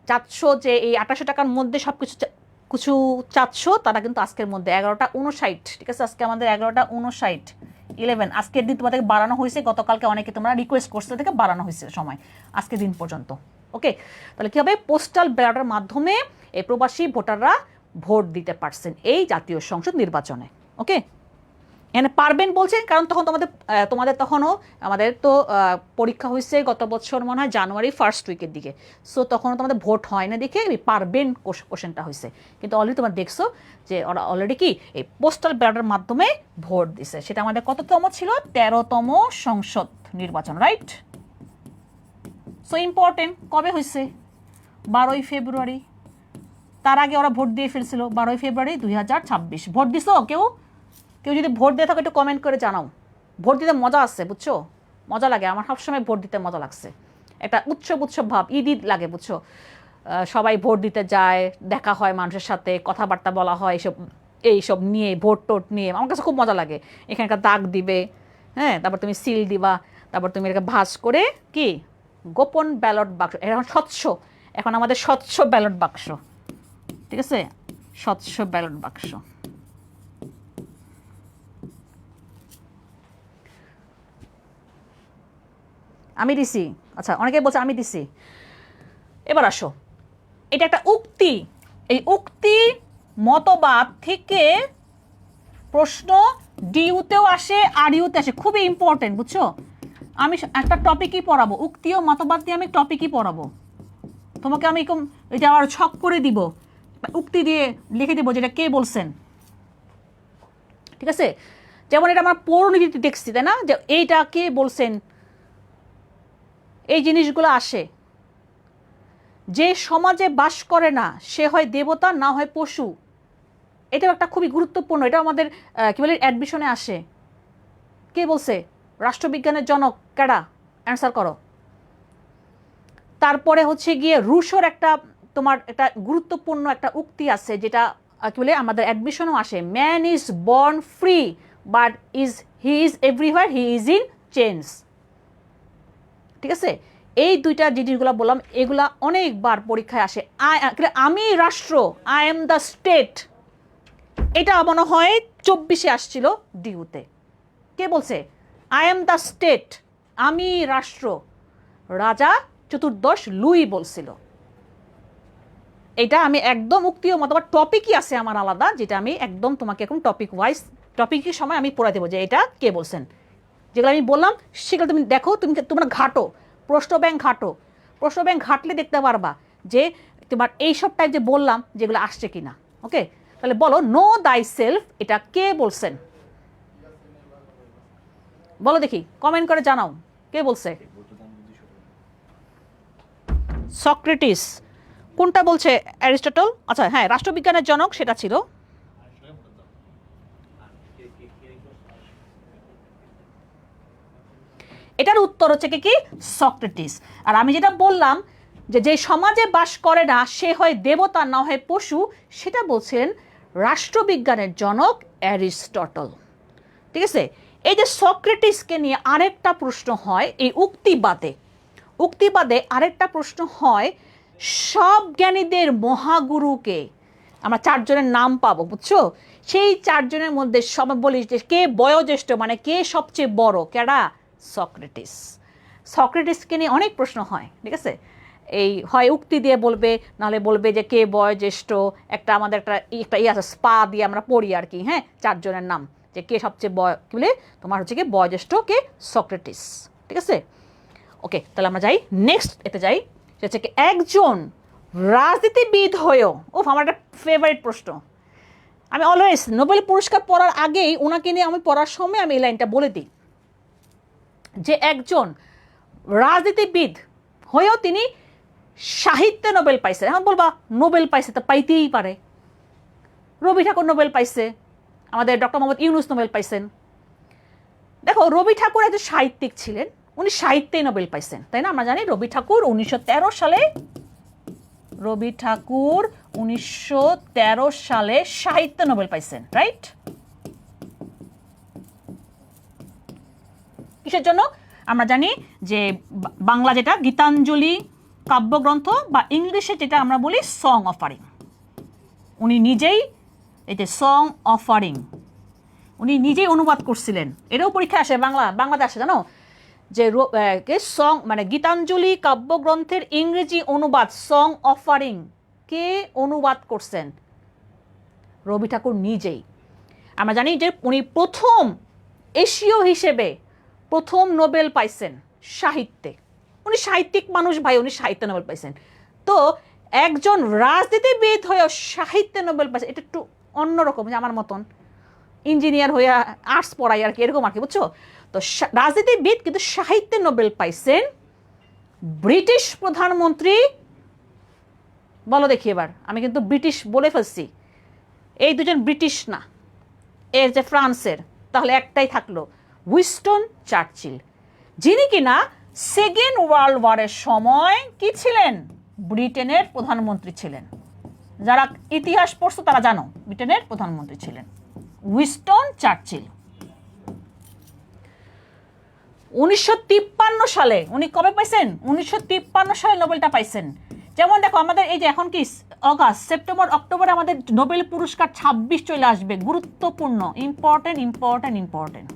চাচ্ছ যে এই 2800 টাকার মধ্যে সব কিছু চাচ্ছ তারা কিন্তু আজকের মধ্যে 11:59, ঠিক আছে, আজকে আমাদের 11:59 আজকের দিন তোমাদের বাড়ানো হয়েছে, গতকালকে অনেকে তোমরা রিকোয়েস্ট করছো থেকে বাড়ানো হয়েছে সময় আজকের দিন পর্যন্ত। ওকে, তাহলে কী হবে? পোস্টাল ব্যালটের মাধ্যমে এই প্রবাসী ভোটাররা ভোট দিতে পারছেন এই জাতীয় সংসদ নির্বাচনে। ওকে, এখানে পারবেন বলছেন কারণ তখন তোমাদের তখনও আমাদের তো পরীক্ষা হয়েছে গত বছর মনে হয় জানুয়ারি ফার্স্ট উইকের দিকে। সো তখনও তোমাদের ভোট হয় না দেখে পারবেন কোশ্চেনটা হয়েছে, কিন্তু অলরেডি তোমরা দেখছো যে ওরা অলরেডি কি এই পোস্টাল ব্যালটের মাধ্যমে ভোট দিছে। সেটা আমাদের কততম ছিল? 13তম সংসদ নির্বাচন, রাইট? So important. কবে হয়েছে? 12ই ফেব্রুয়ারি। তার আগে ওরা ভোট দিয়ে ফেলছিল 12ই ফেব্রুয়ারি 2026। ভোট দিছো কেউ? কেউ যদি ভোট দিয়ে থাকো একটু কমেন্ট করে জানাও। ভোট দিতে মজা আসছে, বুঝছো, মজা লাগে। আমার সবসময় ভোট দিতে মজা লাগছে, একটা উৎসব ভাব, ঈদ লাগে, বুঝছো। সবাই ভোট দিতে যায়, দেখা হয় মানুষের সাথে, কথাবার্তা বলা হয়, এইসব নিয়ে, ভোট টোট নিয়ে আমার কাছে খুব মজা লাগে। এখানকার দাগ দিবে, হ্যাঁ, তারপর তুমি সিল দিবা, তারপর তুমি এটাকে ভাঁজ করে কি গোপন ব্যালট বাক্স, এখন স্বচ্ছ, এখন আমাদের স্বচ্ছ ব্যালট বাক্স, ঠিক আছে, স্বচ্ছ ব্যালট বাক্স। আমি দিছি, আচ্ছা, অনেকে বলছে আমি দিছি। এবার আসো, এটা একটা উক্তি, এই উক্তি মতবাদ থেকে প্রশ্ন ডিউতেও আসে আর ইউতে আসে, খুবই ইম্পর্টেন্ট, বুঝছো। আমি একটা টপিকই পড়াবো, উক্তি ও মতবাদ দিয়ে আমি টপিকই পড়াবো তোমাকে। আমি এটা আবার ছক করে দিব, উক্তি দিয়ে লিখে দিব যেটা কে বলছেন, ঠিক আছে। যেমন এটা আমার পৌরনীতিতে দেখছি, তাই না, যে এইটা কে বলছেন, এই জিনিসগুলো আসে। যে সমাজে বাস করে না সে হয় দেবতা না হয় পশু, এটাও একটা খুবই গুরুত্বপূর্ণ। এটা আমাদের কি বলে অ্যাডমিশনে আসে। কে বলছে? রাষ্ট্রবিজ্ঞানের জনক কেডা? অ্যান্সার করো। তারপরে হচ্ছে গিয়ে রুশোর একটা তোমার একটা গুরুত্বপূর্ণ একটা উক্তি আছে যেটা কি বলে আমাদের অ্যাডমিশনও আসে, man is born free but he is everywhere he is in change. ঠিক আছে, এই দুইটা জিনিসগুলো বললাম, এগুলা অনেকবার পরীক্ষায় আসে। আমি রাষ্ট্র, আই এম দ্য স্টেট, এটা মনে হয় 24-এ আসছিল ডিউতে। কে বলছে আই এম দ্য স্টেট, আমি রাষ্ট্র? রাজা চতুর্দশ লুই বলছিল। এটা আমি একদম উক্তি ও মতবাদ টপিকই আছে আমার আলাদা, যেটা আমি একদম তোমাকে এখন টপিক ওয়াইজ টপিকের সময় আমি পড়াই দেবো যে এটা কে বলছেন। যেগুলো আমি বললাম সেগুলো তুমি দেখো, তোমরা ঘাটো, প্রশ্ন ব্যাংক ঘাটো, প্রশ্ন ব্যাংক ঘাটলে দেখতে পারবা যে তোমার এইসব টাইপ যে বললাম যেগুলো আসছে কিনা। ওকে, তাহলে বলো নো দাই সেলফ এটা কে বলছেন? বলো দেখি, কমেন্ট করে জানাও কে বলছে। সক্রেটিস। কোনটা বলছে? অ্যারিস্টটল। আচ্ছা হ্যাঁ, রাষ্ট্রবিজ্ঞানের জনক সেটা ছিল। এটার উত্তর হচ্ছে কি সক্রেটিস। আর আমি যেটা বললাম যে সমাজে বাস করে না সে হয় দেবতা না হয় পশু, সেটা বলছেন রাষ্ট্রবিজ্ঞানের জনক অ্যারিস্টটল। ঠিক আছে, এই যে সক্রেটিসকে নিয়ে আরেকটা প্রশ্ন হয় এই উক্তিবাদে আরেকটা প্রশ্ন হয়, সব জ্ঞানীদের মহাগুরুকে আমরা 4 জনের নাম পাবো, বুঝছো। সেই 4 জনের মধ্যে সব বলি যে কে বয়োজ্যেষ্ঠ, মানে কে সবচেয়ে বড়, কেডা? সক্রেটিস। সক্রেটিসকে নিয়ে অনেক প্রশ্ন হয়, ঠিক আছে? এই হয় উক্তি দিয়ে বলবে, নাহলে বলবে যে কে বয়োজ্যেষ্ঠ, একটা আমাদের একটা আছে স্পা দিয়ে আমরা পড়ি আর কি, হ্যাঁ, 4 জনের নাম, যে কে সবচেয়ে কি বলে তোমার হচ্ছে কি বয়োজ্যেষ্ঠ, কে সক্রেটিস, ঠিক আছে? ওকে, তাহলে আমরা যাই নেক্সট, এতে যাই, সেটা হচ্ছে কি একজন রাজনীতিবিদ হয়েও, আমার একটা ফেভারিট প্রশ্ন, আমি অলওয়েজ নোবেল পুরস্কার পড়ার আগেই ওনাকে নিয়ে আমি পড়ার সময় আমি এই লাইনটা বলে দিই যে একজন রাজনীতিবিদ হয়েও তিনি সাহিত্যে নোবেল পাইছে। এখন বলবা নোবেল পাইছে তো পাইতেই পারে, রবি ঠাকুর নোবেল পাইছে, আমাদের ডক্টর মোহাম্মদ ইউনুস নোবেল পাইছেন। দেখো, রবি ঠাকুর একজন সাহিত্যিক ছিলেন, উনি সাহিত্যেই নোবেল পাইছেন, তাই না? আমরা জানি রবি ঠাকুর 1913 সালে, রবি ঠাকুর 1913 সালে সাহিত্যে নোবেল পাইছেন, রাইট? কিসের জন্য? আমরা জানি যে বাংলা যেটা গীতাঞ্জলি কাব্যগ্রন্থ, বা ইংলিশে যেটা আমরা বলি সং অফারিং, উনি নিজেই, এই যে সং অফারিং, উনি নিজেই অনুবাদ করছিলেন। এটাও পরীক্ষা আসে, বাংলাতে আসে, জানো? যে সং মানে গীতাঞ্জলি কাব্যগ্রন্থের ইংরেজি অনুবাদ সং অফারিং কে অনুবাদ করছেন? রবি ঠাকুর নিজেই। আমরা জানি যে উনি প্রথম এশীয় হিসেবে প্রথম নোবেল পাইছেন সাহিত্যে। উনি সাহিত্যিক মানুষ ভাই, উনি সাহিত্যে নোবেল পাইছেন। তো একজন রাজনীতিবিদ হয়েও সাহিত্যে নোবেল পাইছেন, এটা একটু অন্যরকম, যে আমার মতন ইঞ্জিনিয়ার হয়ে আর্টস পড়াই আর কি, এরকম আর কি, বুঝছো? তো রাজনীতিবিদ কিন্তু সাহিত্যে নোবেল পাইছেন ব্রিটিশ প্রধানমন্ত্রী, বলো দেখি এবার, আমি কিন্তু ব্রিটিশ বলে ফেলছি, এই দুজন ব্রিটিশ না, এর যে ফ্রান্সের, তাহলে একটাই থাকলো, উইনস্টন চার্চিল, যিনি কিনা সেকেন্ড ওয়ার্ল্ড ওয়ারের সময় কি ছিলেন? ব্রিটেনের প্রধানমন্ত্রী ছিলেন। যারা ইতিহাস পড়ছো তারা জানো ব্রিটেনের প্রধানমন্ত্রী ছিলেন উইনস্টন চার্চিল। 1953 সালে উনি কবে পাইছেন? 1953 সালে নোবেলটা পাইছেন। যেমন দেখো, আমাদের এই যে এখন কি অগাস্ট, সেপ্টেম্বর, অক্টোবরে আমাদের নোবেল পুরস্কার 26 চলে আসবে, গুরুত্বপূর্ণ, ইম্পর্টেন্ট ইম্পর্টেন্ট ইম্পর্টেন্ট।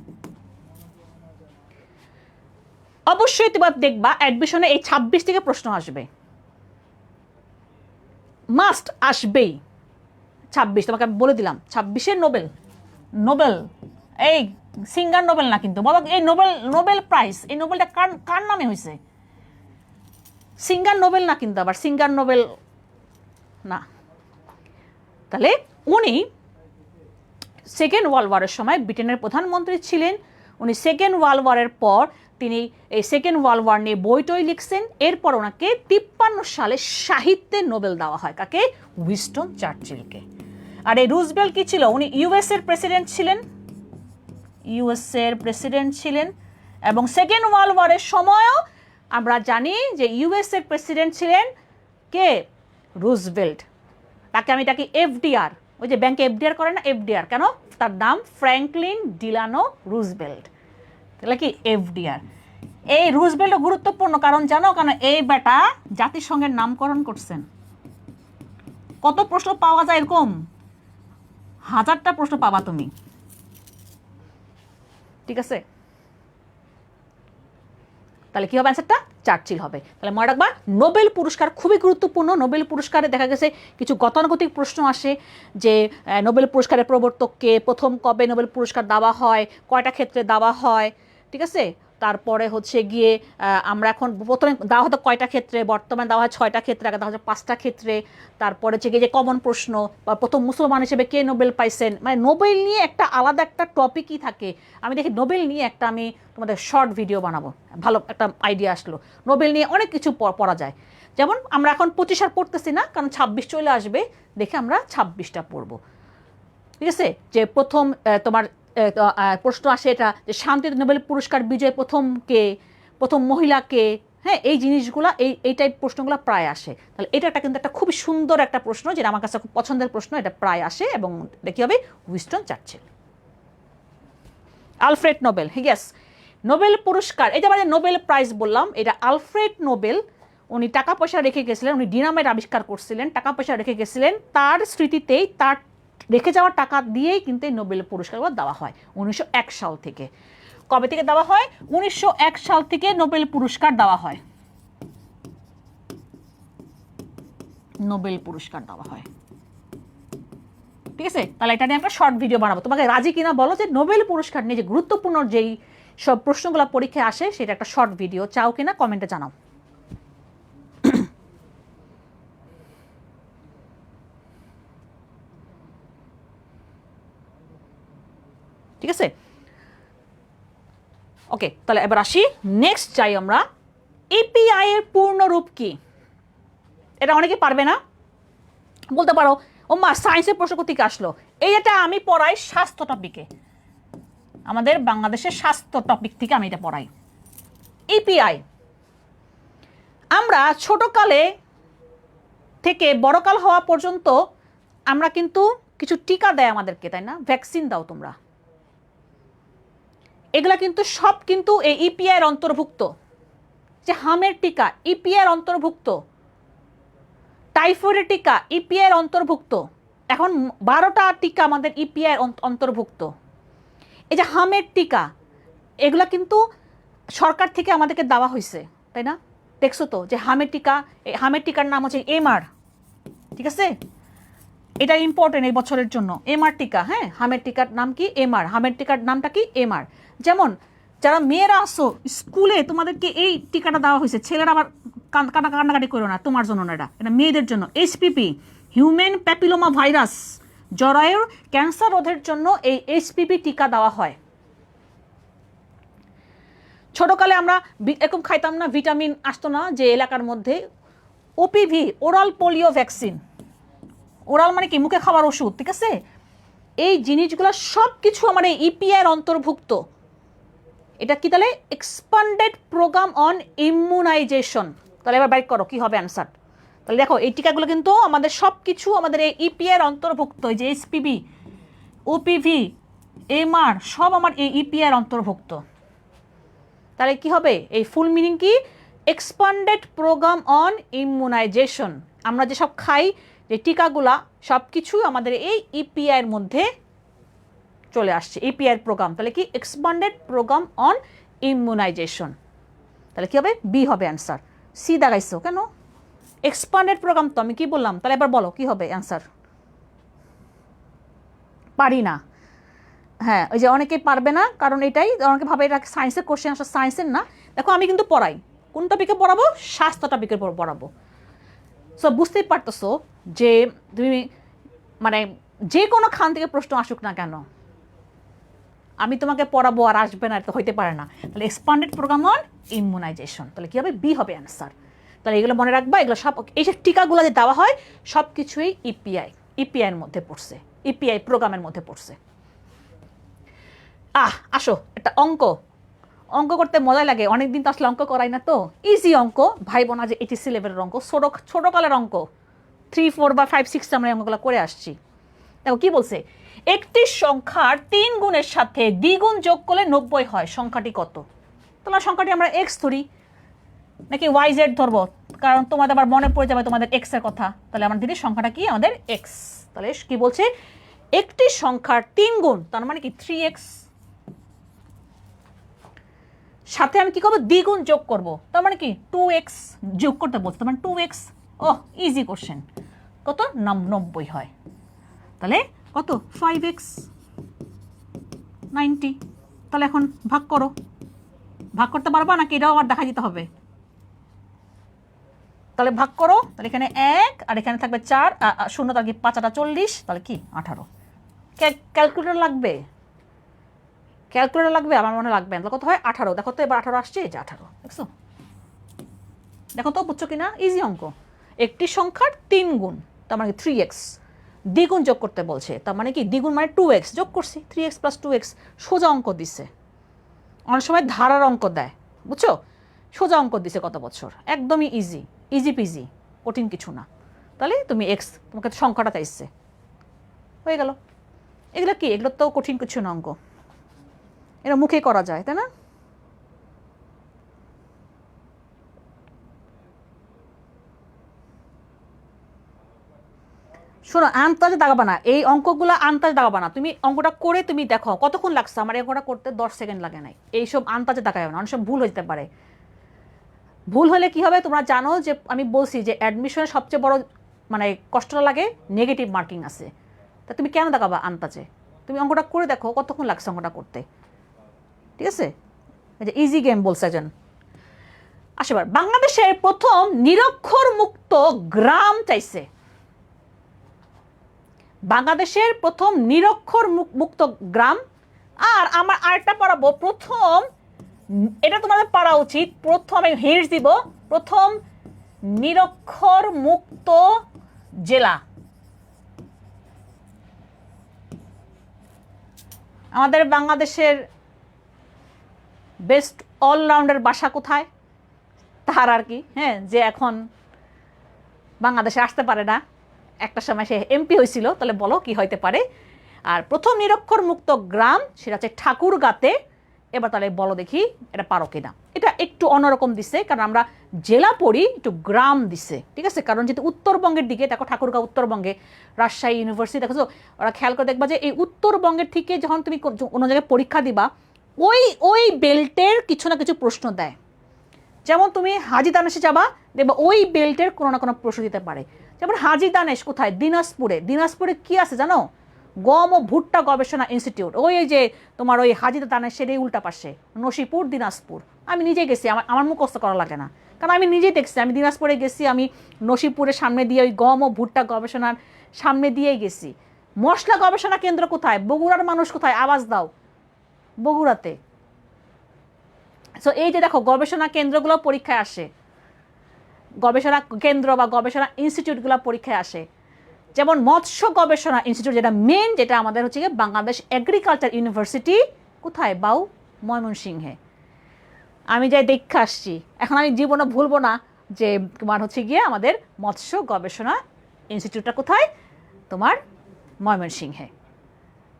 অবশ্যই তোমার দেখবা অ্যাডমিশনে এই 26 থেকে প্রশ্ন আসবে, মাস্ট আসবেই। 26 তোমাকে বলে দিলাম, 26-এর নোবেল, নোবেল এই সিঙ্গার নোবেল না কিন্তু, বলো এই নোবেল প্রাইজ, এই নোবেলটা কার নামে হয়েছে? সিঙ্গার নোবেল না কিন্তু, আবার সিঙ্গার নোবেল না। তাহলে উনি সেকেন্ড ওয়ার্ল্ড ওয়ারের সময় ব্রিটেনের প্রধানমন্ত্রী ছিলেন। উনি সেকেন্ড ওয়ার্ল্ড ওয়ারের পর তিনি এই সেকেন্ড ওয়ার্ল্ড ওয়ার নিয়ে বই লিখছেন। এরপর ওনাকে 53 সালে সাহিত্যে নোবেল দেওয়া হয়, কাকে? উইনস্টন চার্চিলকে। আর এই রুজভেল্ট কি ছিল? উনি ইউএসএর প্রেসিডেন্ট ছিলেন, ইউএসএর প্রেসিডেন্ট ছিলেন, এবং সেকেন্ড ওয়ার্ল্ড ওয়ারের সময়ও আমরা জানি যে ইউএসএর প্রেসিডেন্ট ছিলেন কে? রুজভেল্ট। তাকে এফডিআর, ওই যে ব্যাংকে এফডিআর করে না, এফডিআর কেন? তার নাম ফ্র্যাঙ্কলিন ডিলানো রুজভেল্ট, তাহলে কি এফডিআর। এই রুজভেল্টও গুরুত্বপূর্ণ, কারণ জানো কেন? এই বেটা জাতিসংঘের নামকরণ করছেন। কত প্রশ্ন পাওয়া যায় এরকম? 1000টা প্রশ্ন পাবা তুমি, ঠিক আছে? তাহলে কি হবে অ্যান্সারটা? চার্চিল হবে। তাহলে মনে রাখবা নোবেল পুরস্কার খুবই গুরুত্বপূর্ণ। নোবেল পুরস্কারে দেখা গেছে কিছু গতানুগতিক প্রশ্ন আসে, যে নোবেল পুরস্কারের প্রবর্তককে, প্রথম কবে নোবেল পুরস্কার দেওয়া হয়, কয়টা ক্ষেত্রে দেওয়া হয়, ঠিক আছে? তারপরে হচ্ছে গিয়ে আমরা এখন প্রথমে দেওয়া হতো কয়টা ক্ষেত্রে, বর্তমানে দেওয়া হয় 6টা ক্ষেত্রে, আগে দেওয়া হয় 5টা ক্ষেত্রে। তারপরে হচ্ছে গিয়ে যে কমন প্রশ্ন, বা প্রথম মুসলমান হিসেবে কে নোবেল পাইছেন, মানে নোবেল নিয়ে একটা আলাদা একটা টপিকই থাকে। আমি দেখি নোবেল নিয়ে একটা আমি তোমাদের শর্ট ভিডিও বানাবো, ভালো একটা আইডিয়া আসলো। নোবেল নিয়ে অনেক কিছু পড়া যায়। যেমন আমরা এখন 25 আর পড়তেছি না, কারণ 26 চলে আসবে, দেখে আমরা 26টা পড়বো, ঠিক আছে? যে প্রথম তোমার প্রশ্ন আসে এটা, যে শান্তিতে নোবেল পুরস্কার বিজয় প্রথম কে, প্রথম মহিলা কে, হ্যাঁ, এই জিনিসগুলো, এই টাইপ প্রশ্নগুলো প্রায় আসে। তাহলে এটা কিন্তু একটা খুবই সুন্দর একটা প্রশ্ন, যেটা আমার কাছে খুব পছন্দের প্রশ্ন, এটা প্রায় আসে। এবং দেখি হবে Winston Churchill. Alfred Nobel, yes, Nobel পুরস্কার, এই যে আমাদের নোবেল প্রাইজ বললাম, এটা আলফ্রেড নোবেল, উনি টাকা পয়সা রেখে গেছিলেন, উনি ডিনামাইট আবিষ্কার করছিলেন, টাকা পয়সা রেখে গেছিলেন, তার স্মৃতিতেই, তার রেখে যাওয়া টাকা দিয়েই কিন্তু এই নোবেল পুরস্কারগুলো দেওয়া হয় 1901 সাল থেকে। কবে থেকে দেওয়া হয়? 1901 সাল থেকে নোবেল পুরস্কার দেওয়া হয়, নোবেল পুরস্কার দেওয়া হয়। ঠিক আছে, তাহলে এটা নিয়ে একটা শর্ট ভিডিও বানাবো। তোমাকে রাজি কিনা বলো যে নোবেল পুরস্কার নিয়ে যে গুরুত্বপূর্ণ যেই সব প্রশ্নগুলো পরীক্ষায় আসে সেটা একটা শর্ট ভিডিও চাও কিনা কমেন্টে জানাও। ঠিক আছে, ওকে, তাহলে এবার আসি নেক্সট যাই আমরা। এপিআই এর পূর্ণ রূপ কি? এটা অনেকে পারবে না, বলতে পারো ও মা সায়েন্সের প্রশ্ন থেকে আসলো। এটা আমি পড়াই স্বাস্থ্য টপিকে, আমাদের বাংলাদেশের স্বাস্থ্য টপিক থেকে আমি এটা পড়াই। এপিআই আমরা ছোটকালে থেকে বড়কাল হওয়া পর্যন্ত আমরা কিন্তু কিছু টিকা দেয় আমাদেরকে, তাই না? ভ্যাকসিন দাও তোমরা, এগুলা কিন্তু সব কিন্তু এই ইপিআই এর অন্তর্ভুক্ত। যে হামের টিকা ইপিআই এর অন্তর্ভুক্ত, টাইফয়েডের টিকা ইপিআই এর অন্তর্ভুক্ত, এখন 12টা টিকা আমাদের ইপিআই এর অন্তর্ভুক্ত। এই যে হামের টিকা এগুলা কিন্তু সরকার থেকে আমাদেরকে দেওয়া হয়েছে, তাই না? দেখছো তো যে হামের টিকা, হামের টিকার নাম হচ্ছে এমআর। ঠিক আছে, এটা ইম্পর্টেন্ট এই বছরের জন্য, এমআর টিকা। হ্যাঁ, হামের টিকার নাম কি? এমআর। হামের টিকার নামটা কি? এমআর। যেমন যারা মেয়েরা আসো স্কুলে তোমাদেরকে এই টিকাটা দেওয়া হয়েছে, ছেলেরা আবার কান্নাকাটি করো না, তোমার জন্য না, এটা মেয়েদের জন্য। এইচপিভি, হিউম্যান প্যাপিলোমা ভাইরাস, জরায়ুর ক্যান্সার রোধের জন্য এই এইচপিভি টিকা দেওয়া হয়। ছোটকালে আমরা এরকম খাইতাম না, ভিটামিন আসতো না যে এলাকার মধ্যে, OPV, oral polio vaccine. Oral মানে কি? মুখে খাওয়ার ওষুধ। ঠিক আছে, এই জিনিসগুলো সব কিছু আমার এই ইপিআই এর অন্তর্ভুক্ত। এটা কি তাহলে? Expanded programme on immunisation. তাহলে এবার বাইক করো কি হবে অ্যান্সার। তাহলে দেখো এই টিকাগুলো কিন্তু আমাদের সব কিছু আমাদের এই ইপিআই এর অন্তর্ভুক্ত। এই যে এইচপিভি, ওপিভি, এমআর সব আমার এই ইপিআই এর অন্তর্ভুক্ত। তাহলে কি হবে? এই ফুল মিনিং কি? Expanded programme on immunisation. আমরা যেসব খাই, যে টিকাগুলা সব কিছু আমাদের এই ইপিআই এর মধ্যে চলে আসছে, ইপিআই এর প্রোগ্রাম। তাহলে কি? Expanded programme on immunisation. তাহলে কি হবে? বি হবে অ্যান্সার। সি দাগাইছো কেন? এক্সপান্ডেড প্রোগ্রাম তো আমি কি বললাম? তাহলে এবার বলো কি হবে অ্যান্সার। পারি না, হ্যাঁ, ওই যে অনেকেই পারবে না, কারণ এটাই অনেকে ভাবে এটা সায়েন্সের কোশ্চেন, আসলে সায়েন্সের না। দেখো আমি কিন্তু পড়াই, কোন টপিকে পড়াবো? স্বাস্থ্য টপিকের উপর পড়াবো। সো বুঝতেই পারতেছো যে তুমি মানে যে কোনো খান থেকে প্রশ্ন আসুক না কেন, আমি তোমাকে পড়াবো আর আসবে না, এটা হইতে পারে না। তাহলে এক্সপান্ডেড প্রোগ্রাম অন ইমিউনাইজেশন, তাহলে কি হবে? বি হবে অ্যান্সার। তাহলে এগুলো মনে রাখবা, এগুলো সব এই যে টিকাগুলো যে দেওয়া হয় সব কিছুই ইপিআই এর মধ্যে পড়ছে, ইপিআই প্রোগ্রামের মধ্যে পড়ছে। আসো একটা অঙ্ক করতে মজা লাগে, অনেকদিন তো আসলে অঙ্ক করাই না, তো ইজি অঙ্ক, ভাই বোনা যে এইচএসসি লেভেলের অঙ্ক, ছোটকালের অঙ্ক 3, 4 বা 5, 6 আমরা অঙ্কগুলো করে আসছি। দেখো কি বলছে, একটি সংখ্যার 3 গুণের সাথে দ্বিগুণ যোগ করলে 90 হয়, সংখ্যাটি কত? তোমার সংখ্যাটি আমরা এক্স ধরি নাকি ওয়াই জেড ধরবো, কারণ তোমাদের আবার মনে পড়ে যাবে তোমাদের এক্স এর কথা। তাহলে আমরা দিদি সংখ্যাটা কি? আমাদের এক্স। তাহলে কি বলছে? একটি সংখ্যার 3 গুণ, তার মানে কি 3x, সাথে আমি কি করবো? দ্বিগুণ যোগ করব, তার মানে কি 2x যোগ করতে বলছে, তার মানে 2x। ওহ, ইজি কোশ্চেন। কত? 90 হয়। তাহলে কত? 5x 90। তাহলে এখন ভাগ করো, ভাগ করতে পারবা নাকি এটাও আবার দেখা দিতে হবে? তাহলে ভাগ করো, তাহলে এখানে 1 আর এখানে থাকবে 4, 0 তার কি 5 × 40, তাহলে কি 18। ক্যালকুলেটর লাগবে, ক্যালকুলেটর লাগবে, আমার মনে লাগবে না। কত হয়? 18। দেখো তো এবার 18 আসছে, এই যে 18, দেখছো? দেখো তো বুঝছো কিনা? ইজি অঙ্ক। একটি সংখ্যার 3 গুণ, তার মানে 3x, দ্বিগুণ যোগ করতে বলছে, তার মানে কি দ্বিগুণ মানে 2x, যোগ করছি 3x + 2x। সোজা অঙ্ক দিছে, অনেক সময় ধারার অঙ্ক দেয়, বুঝছো? সোজা অঙ্ক দিছে কত বছর, একদমই ইজি, ইজি পিজি, কঠিন কিছু না। তাহলে তুমি এক্স, তোমাকে সংখ্যাটা চাইছে, হয়ে গেল। এগুলো কি? এগুলো তো কঠিন কিছু না অঙ্ক, এটা মুখে করা যায়, তাই না? শোনো, আন্তাজে দাগাবা না, এই অঙ্কগুলো আন্তাজে দাগাবা না। তুমি অঙ্কটা করে তুমি দেখো কতক্ষণ লাগছে। আমার এই অঙ্কটা করতে 10 সেকেন্ড লাগে নাই। এইসব আন্তাজে দাগাবে না, অনেক সব ভুল হয়ে যেতে পারে। ভুল হলে কি হবে তোমরা জানো যে আমি বলছি যে অ্যাডমিশনের সবচেয়ে বড় মানে কষ্টটা লাগে নেগেটিভ মার্কিং আছে। তা তুমি কেন দেখাবা আন্তাজে? তুমি অঙ্কটা করে দেখো কতক্ষণ লাগছে অঙ্কটা করতে, ঠিক আছে? এই যে ইজি গেম বলছে একজন। আসবার বাংলাদেশের প্রথম নিরক্ষর মুক্ত গ্রাম চাইছে। বাংলাদেশের প্রথম নিরক্ষর মুক্ত গ্রাম। আর আমার আরেকটা পড়াবো, প্রথম, এটা তোমাদের পড়া উচিত, প্রথম আমি হিন্টস দিব, প্রথম নিরক্ষর মুক্ত জেলা। আমাদের বাংলাদেশের বেস্ট অলরাউন্ডার বাসা কোথায় তার আর কি, হ্যাঁ, যে এখন বাংলাদেশে আসতে পারে না, একটা সময় সে এমপি হয়েছিল, তাহলে বলো কি হইতে পারে? আর প্রথম নিরক্ষর মুক্ত গ্রাম সেটা হচ্ছে ঠাকুরগাঁতে। এবার তাহলে বলো দেখি এটা পারো কিনা। এটা একটু অন্যরকম দিছে, কারণ আমরা জেলা পড়ি, একটু গ্রাম দিছে, ঠিক আছে? কারণ যেহেতু উত্তরবঙ্গের দিকে, দেখো ঠাকুরগাঁও উত্তরবঙ্গে, রাজশাহী ইউনিভার্সিটি দেখো, ওরা খেয়াল করে দেখবা যে এই উত্তরবঙ্গের থেকে যখন তুমি কোনো জায়গায় পরীক্ষা দিবা, ওই ওই বেল্টের কিছু না কিছু প্রশ্ন দেয়। যেমন তুমি হাজি দানেশে যাবা, দেখবা ওই বেল্টের কোনো না কোনো প্রশ্ন দিতে পারে। যেমন হাজি দানেশ কোথায়? দিনাজপুরে। দিনাজপুরে কি আছে জানো? গম ও ভুট্টা গবেষণা ইনস্টিটিউট। ওই যে তোমার ওই হাজি দানেশের এই উল্টা পাশে, নসিপুর, দিনাজপুর। আমি নিজে গেছি, আমার মুখস্থ করা লাগে না, কারণ আমি নিজেই দেখছি। আমি দিনাজপুরে গেছি, আমি নসিপুরের সামনে দিয়ে ওই গম ও ভুট্টা গবেষণার সামনে দিয়েই গেছি। মশলা গবেষণা কেন্দ্র কোথায়? বগুড়ার মানুষ কোথায়? আওয়াজ দাও। বগুড়াতে। সো এই যে দেখো গবেষণা কেন্দ্রগুলো পরীক্ষায় আসে, গবেষণা কেন্দ্র বা গবেষণা ইনস্টিটিউটগুলো পরীক্ষায় আসে। যেমন মৎস্য গবেষণা ইনস্টিটিউট, যেটা মেন, যেটা আমাদের হচ্ছে গিয়ে বাংলাদেশ এগ্রিকালচার ইউনিভার্সিটি কোথায়? বাউ, ময়মনসিংহে। আমি যাই দেখে আসছি, এখন আমি জীবনে ভুলবো না যে তোমার হচ্ছে গিয়ে আমাদের মৎস্য গবেষণা ইনস্টিটিউটটা কোথায়? তোমার ময়মনসিংহে।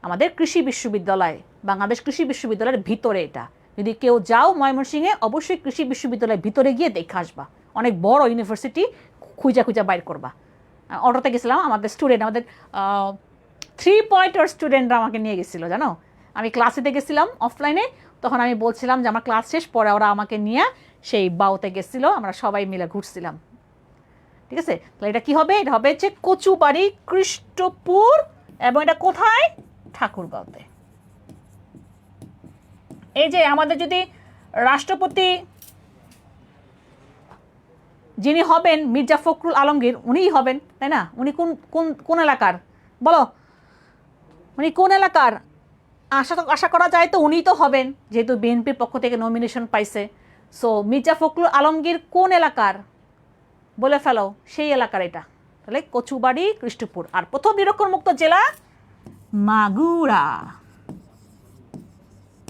আমাদের কৃষি বিশ্ববিদ্যালয়, বাংলাদেশ কৃষি বিশ্ববিদ্যালয়ের ভিতরে এটা। যদি কেউ যাও ময়মনসিংহে, অবশ্যই কৃষি বিশ্ববিদ্যালয়ের ভিতরে গিয়ে দেখে আসবা। অনেক বড় ইউনিভার্সিটি, খুঁজা খুঁজা বাইর করবা। অটোতে গেছিলাম, আমাদের স্টুডেন্ট, আমাদের 3 পয়েন্টার স্টুডেন্টরা আমাকে নিয়ে গেছিলো, জানো। আমি ক্লাসেতে গেছিলাম অফলাইনে, তখন আমি বলছিলাম যে আমার ক্লাস শেষ, পরে ওরা আমাকে নিয়ে সেই বাউতে গেছিলো, আমরা সবাই মিলে ঘুরছিলাম, ঠিক আছে? তাহলে এটা কি হবে? এটা হবে হচ্ছে কচুবাড়ি, কৃষ্টপুর, এবং এটা কোথায়? ঠাকুরগাঁওতে। এই যে আমাদের যদি রাষ্ট্রপতি যিনি হবেন, মির্জা ফখরুল আলমগীর, উনিই হবেন, তাই না? উনি কোন কোন কোন এলাকার বলো? উনি কোন এলাকার? আশা করা যায় তো উনিই তো হবেন, যেহেতু বিএনপির পক্ষ থেকে নমিনেশন পাইছে। সো মির্জা ফখরুল আলমগীর কোন এলাকার বলে ফেলো, সেই এলাকার এটা। তাহলে কচুবাড়ি, কৃষ্টপুর। আর প্রথম নিরক্ষর মুক্ত জেলা মাগুরা।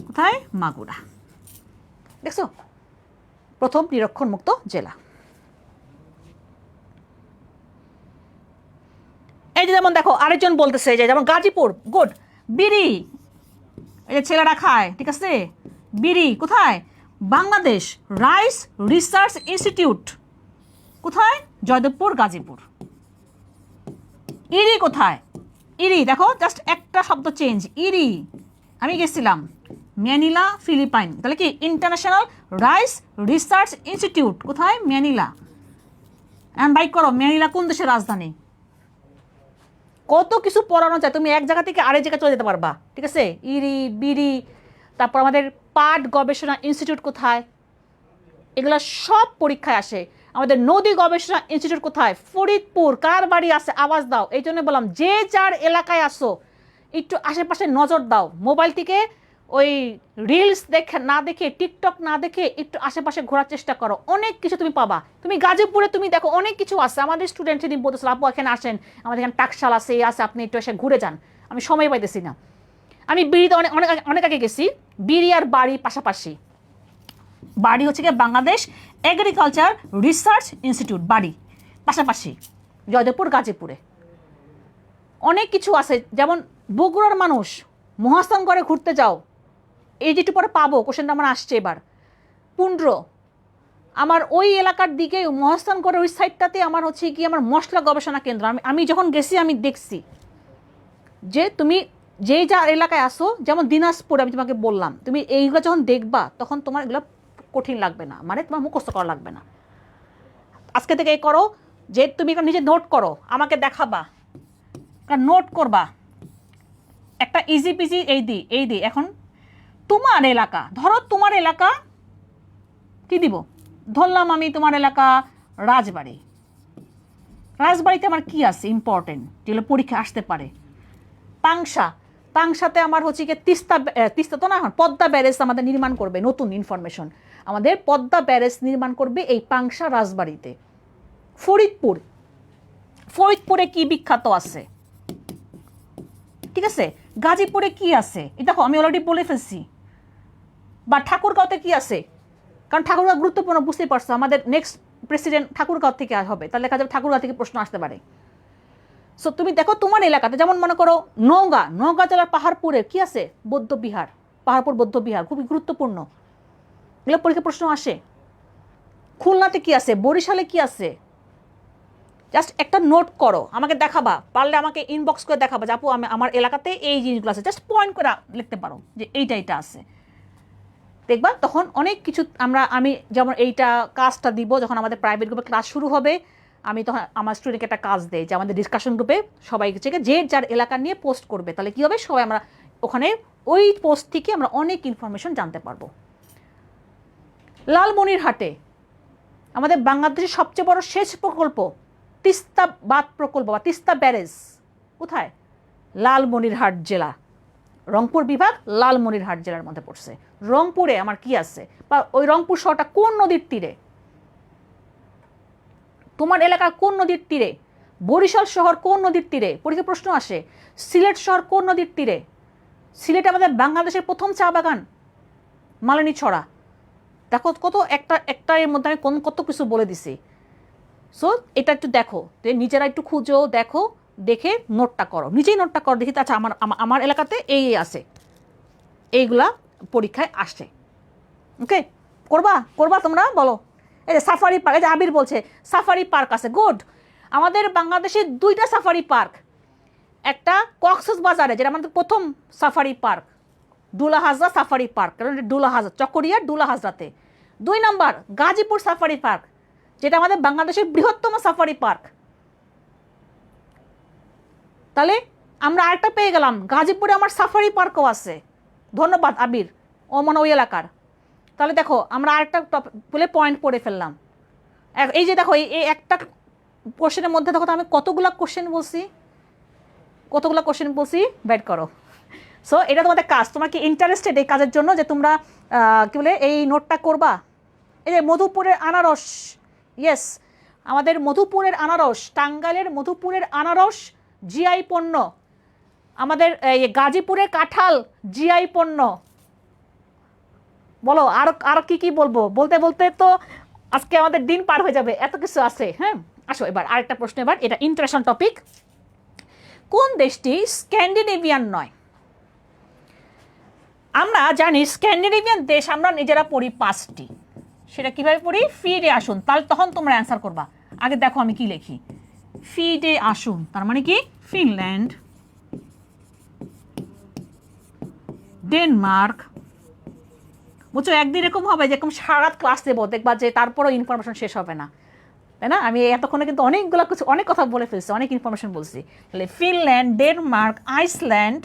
কোথায়? মাগুরা। দেখছো, প্রথম নিরক্ষর মুক্ত জেলা। এই যে যেমন দেখো আরেকজন বলতেছে যে যেমন গাজীপুর, গুড। বিড়ি, এই যে ছেলেরা খায়, ঠিক আছে? বিড়ি কোথায়? বাংলাদেশ রাইস রিসার্চ ইনস্টিটিউট কোথায়? জয়দেবপুর, গাজীপুর। ইরি কোথায়? ইরি, দেখো জাস্ট একটা শব্দ চেঞ্জ, ইরি। আমি গেছিলাম ম্যানিলা, ফিলিপাইন। তাহলে কি ইন্টারন্যাশনাল রাইস রিসার্চ ইনস্টিটিউট কোথায়? ম্যানিলা। এখন বাইক করো, ম্যানিলা কোন দেশের রাজধানী? কত কিছু পড়ানো যায়, তুমি এক জায়গা থেকে আরেক জায়গায় চলে যেতে পারবা, ঠিক আছে? ইরি, বিড়ি, তারপর আমাদের পাট গবেষণা ইনস্টিটিউট কোথায়? এগুলো সব পরীক্ষায় আসে। আমাদের নদী গবেষণা ইনস্টিটিউট কোথায়? ফরিদপুর। কার বাড়ি আছে? আওয়াজ দাও। এই জন্য বললাম যে যার এলাকায় আসো একটু আশেপাশে নজর দাও, মোবাইল থেকে ওই রিলস না দেখে, টিকটক না দেখে একটু আশেপাশে ঘোরার চেষ্টা করো, অনেক কিছু তুমি পাবা। তুমি গাজীপুরে তুমি দেখো অনেক কিছু আছে। আমাদের স্টুডেন্ট সেদিন বলতেছিল, আপু এখানে আসেন, আমাদের এখানে টাকশাল আছে, এই আছে, আপনি একটু এসে ঘুরে যান। আমি সময় পাইতেছি না। আমি বিড়িতে অনেক অনেক অনেক আগে গেছি। বিড়ি আর বাড়ি পাশাপাশি। বাড়ি হচ্ছে গিয়ে বাংলাদেশ এগ্রিকালচার রিসার্চ ইনস্টিটিউট, বাড়ি পাশাপাশি জয়দেবপুর, গাজীপুরে। অনেক কিছু আছে। যেমন বগুড়ার মানুষ মহাস্থানগড়ে ঘুরতে যাও, এই যেটু পরে পাবো, কোশ্চেনটা আমার আসছে এবার। পুন্ড্র। আমার ওই এলাকার দিকে মহাস্থানগড়ের ওই সাইডটাতে আমার হচ্ছে কি আমার মশলা গবেষণা কেন্দ্র। আমি যখন গেছি আমি দেখছি যে তুমি যেই যা এলাকায় আসো, যেমন দিনাজপুর আমি তোমাকে বললাম, তুমি এইগুলো যখন দেখবা তখন তোমার এগুলো কঠিন লাগবে না, মানে তোমার মুখস্থ করা লাগবে না। আজকে থেকে এই করো যে তুমি নিজে নোট করো, আমাকে দেখাবা, নোট করবা একটা ইজি পিজি এই দি। এখন তোমার এলাকা, ধরো তোমার এলাকা কি দিব, ধরলাম আমি তোমার এলাকা রাজবাড়ি। রাজবাড়িতে আমার কি আছে ইম্পর্টেন্ট, যেগুলো পরীক্ষা আসতে পারে? পাংশাতে আমার হচ্ছে কি তিস্তা তো না, এখন পদ্মা ব্যারেজ আমাদের নির্মাণ করবে, নতুন ইনফরমেশন, আমাদের পদ্মা ব্যারেজ নির্মাণ করবে এই পাংশা রাজবাড়িতে। ফরিদপুরে কি বিখ্যাত আছে, ঠিক আছে? গাজীপুরে কি আছে, এটা দেখো আমি অলরেডি বলে ফেলছি। বা ঠাকুরগাঁওতে কি আছে, কারণ ঠাকুরগাঁও গুরুত্বপূর্ণ, বুঝতেই পারছো আমাদের নেক্সট প্রেসিডেন্ট ঠাকুরগাঁও থেকে হবে, তাহলে দেখা যাবে ঠাকুরগাঁও থেকে প্রশ্ন আসতে পারে। সো তুমি দেখো তোমার এলাকাতে, যেমন মনে করো নওগাঁ জেলার পাহাড়পুরে কি আছে, বৌদ্ধবিহার, পাহাড়পুর বৌদ্ধবিহার খুবই গুরুত্বপূর্ণ, এগুলো পরীক্ষা প্রশ্ন আসে। খুলনাতে কি আছে, বরিশালে কি আছে, জাস্ট একটা নোট করো, আমাকে দেখাবা, পারলে আমাকে ইনবক্স করে দেখাবা যে আপু আমি আমার এলাকাতে এই জিনিসগুলো আছে, জাস্ট পয়েন্ট করে লিখতে পারো যে এইটা আছে। দেখবা তখন অনেক কিছু আমি যেমন এইটা কাজটা দিব যখন আমাদের প্রাইভেট গ্রুপে ক্লাস শুরু হবে, আমি তখন আমার স্টুডেন্টকে একটা কাজ দেই যে আমাদের ডিসকাশন গ্রুপে সবাই যে যার এলাকা নিয়ে পোস্ট করবে, তাহলে কী হবে, সবাই আমরা ওখানে ওই পোস্ট থেকে আমরা অনেক ইনফরমেশন জানতে পারবো। লালমনিরহাটে আমাদের বাংলাদেশের সবচেয়ে বড় সেচ প্রকল্প তিস্তা বাঁধ প্রকল্প বা তিস্তা ব্যারেজ কোথায়? লালমনিরহাট জেলা, রংপুর বিভাগ লালমনিরহাট জেলার মধ্যে পড়ছে। রংপুরে আমার কি আছে, বা ওই রংপুর শহরটা কোন নদীর তীরে, তোমার এলাকার কোন নদীর তীরে? বরিশাল শহর কোন নদীর তীরে, পরীক্ষা প্রশ্ন আসে। সিলেট শহর কোন নদীর তীরে? সিলেটে আমাদের বাংলাদেশের প্রথম চা বাগান মালিনী ছড়া। দেখো কত একটা এর মধ্যে আমি কত কিছু বলে দিছি। সো এটা একটু দেখো, নিজেরা একটু খুঁজো, দেখো, দেখে নোটটা করো, নিজেই নোটটা করো, দেখি আচ্ছা আমার এলাকাতে এই আছে, এইগুলা পরীক্ষায় আসে। ওকে, করবা তোমরা বলো। এই যে সাফারি পার্ক, এই যে আবির বলছে সাফারি পার্ক আছে, গুড। আমাদের বাংলাদেশে 2টা সাফারি পার্ক, একটা কক্সবাজারে যেটা আমাদের প্রথম safari park, Dulahazara safari park, কারণ ডুলাহাজরা চকরিয়ার ডুলাহাজরাতে। 2 নম্বর গাজীপুর সাফারি পার্ক, যেটা আমাদের বাংলাদেশের বৃহত্তম সাফারি পার্ক। তাহলে আমরা আরেকটা পেয়ে গেলাম, গাজীপুরে আমার সাফারি পার্কও আছে। ধন্যবাদ আবির, ও মনে ওই এলাকার। তাহলে দেখো আমরা আরেকটা বলে পয়েন্ট পড়ে ফেললাম। এই যে দেখো এই একটা কোশ্চেনের মধ্যে দেখো তো আমি কতগুলো কোশ্চেন বলছি, বের করো। সো এটা তোমাদের কাজ, তোমার কি ইন্টারেস্টেড এই কাজের জন্য যে তোমরা কি বলে এই নোটটা করবা? এই যে মধুপুরের আনারস, ইয়েস, আমাদের মধুপুরের আনারস, টাঙ্গাইলের মধুপুরের আনারস জিআই পণ্য, আমাদের এই গাজীপুরের কাঁঠাল জিআই পণ্য। বলো আর কি বলবো, বলতে বলতে তো আজকে আমাদের দিন পার হয়ে যাবে, এত কিছু আছে। হ্যাঁ, আসো এবার আরেকটা প্রশ্ন, এবার এটা ইন্টারেস্টিং টপিক। কোন দেশটি স্ক্যান্ডিনেভিয়ান নয়? আমরা জানি স্ক্যান্ডিনেভিয়ান দেশ আমরা নিজেরা পড়ি 5টি, সেটা কিভাবে পড়ি? ফিরে আসুন, তাহলে তখন তোমরা অ্যান্সার করবা। আগে দেখো আমি কি লিখি, ফিরে আসুন তার মানে কি? Finland, Denmark. বুঝছো, একদিন এরকম হবে যেরকম সারা ক্লাস দেবো, দেখবা যে তারপরও ইনফরমেশন শেষ হবে না, তাই না? আমি এতক্ষণে কিন্তু অনেক কথা বলে ফেলছি, অনেক ইনফরমেশন বলছি। তাহলে Finland, Denmark, Iceland,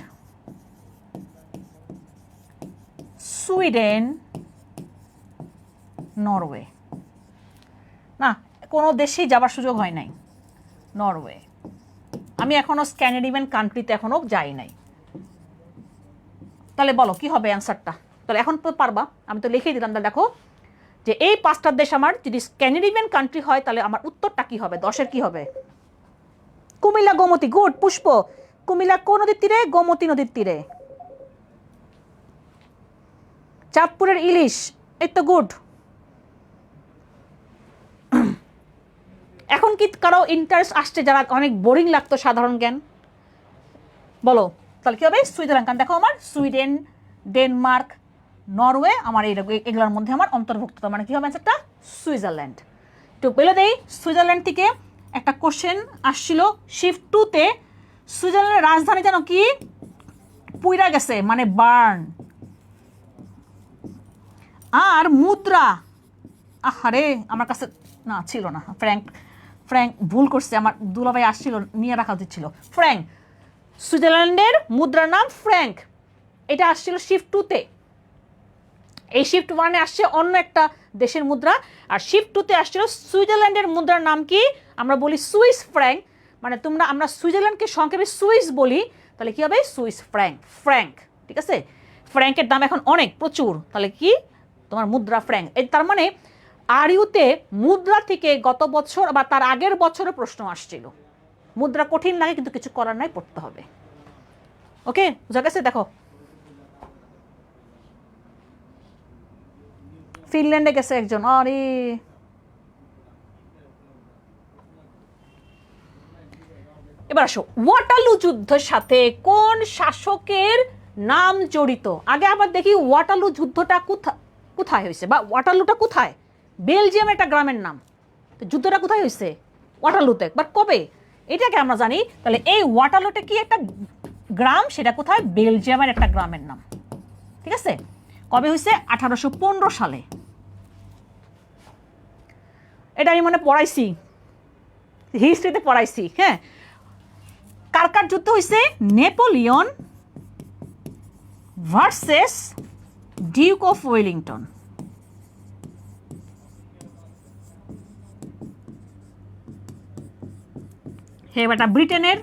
Sweden, Norway. না, কোনো দেশেই যাবার সুযোগ হয় নাই, নরওয়ে। আমি এখনো স্ক্যান্ডিনেভিয়ান কান্ট্রিতে এখনো যাই নাই। তাহলে বলো কি হবে অ্যান্সারটা? তাহলে এখন তো পারবা, আমি তো লিখেই দিলাম। তাহলে দেখো যে এই 5টা দেশ আমার যদি স্ক্যান্ডিনেভিয়ান কান্ট্রি হয়, তাহলে আমার উত্তরটা কি হবে, 10-এর কি হবে? কুমিল্লা, গোমতী, গুড। পুষ্প, কুমিল্লা কোন নদীর তীরে? গোমতী নদীর তীরে। চাঁদপুরের ইলিশ, এই তো গুড। এখন কি কারো ইন্টারেস্ট আসছে, যারা অনেক বোরিং লাগতো সাধারণ জ্ঞান? বলো তাহলে কি হবে? সুইজারল্যান্ড। কারণ দেখো আমার সুইডেন, ডেনমার্ক, নরওয়ে আমার এগুলোর মধ্যে আমার অন্তর্ভুক্ত, মানে কি হবে অ্যান্সারটা? সুইজারল্যান্ড। একটু বলে দেই, সুইজারল্যান্ড থেকে একটা কোশ্চেন আসছিল শিফট 2-তে। সুইজারল্যান্ডের রাজধানী যেন কি, পুইরা গেছে, মানে বার্ন। আর মুদ্রা, আহারে আমার কাছে না ছিল না, ফ্র্যাঙ্ক ভুল করছে, আমার দুলাভাই আসছিল, নিয়ে রাখা উচিত ছিল। ফ্র্যাঙ্ক, সুইজারল্যান্ডের মুদ্রার নাম ফ্র্যাঙ্ক, এটা আসছিল শিফট 2-তে। এই শিফট 1-এ আসছে অন্য একটা দেশের মুদ্রা, আর শিফট 2-তে আসছিল সুইজারল্যান্ডের মুদ্রার নাম কি, আমরা বলি সুইস ফ্র্যাঙ্ক। মানে আমরা সুইজারল্যান্ডকে সংক্ষেপে সুইস বলি, তাহলে কি হবে, সুইস ফ্র্যাঙ্ক। ঠিক আছে, ফ্র্যাঙ্কের দাম এখন অনেক, প্রচুর, তাহলে কি তোমার মুদ্রা ফ্র্যাঙ্ক। তার মানে আরইউতে মুদ্রা থেকে গত বছর বা তার আগের বছরে প্রশ্ন আসছিল। মুদ্রা কঠিন লাগে, কিন্তু কিছু করার নাই, পড়তে হবে। ওকে, বুঝা গেছে? দেখো, ফিনল্যান্ডে গেছে একজন, আরে এবার আসো, ওয়াটারলু যুদ্ধের সাথে কোন শাসকের নাম জড়িত? আগে আবার দেখি ওয়াটারলু যুদ্ধটা কোথায় হয়েছে, বা ওয়াটারলুটা কোথায়? বেলজিয়াম একটা গ্রামের নাম, তো যুদ্ধটা কোথায় হয়েছে? ওয়াটারলুতে। বাট কবে, এটাকে আমরা জানি। তাহলে এই ওয়াটারলুটা কি একটা গ্রাম, সেটা কোথায়? বেলজিয়ামের একটা গ্রামের নাম। ঠিক আছে, কবে হয়েছে? 1815 সালে। এটা আমি মনে পড়াইছি, হিস্ট্রিতে পড়াইছি। হ্যাঁ, কার যুদ্ধ হয়েছে? Napoleon versus Duke of Wellington. হ্যাঁ বেটা, ব্রিটেনের,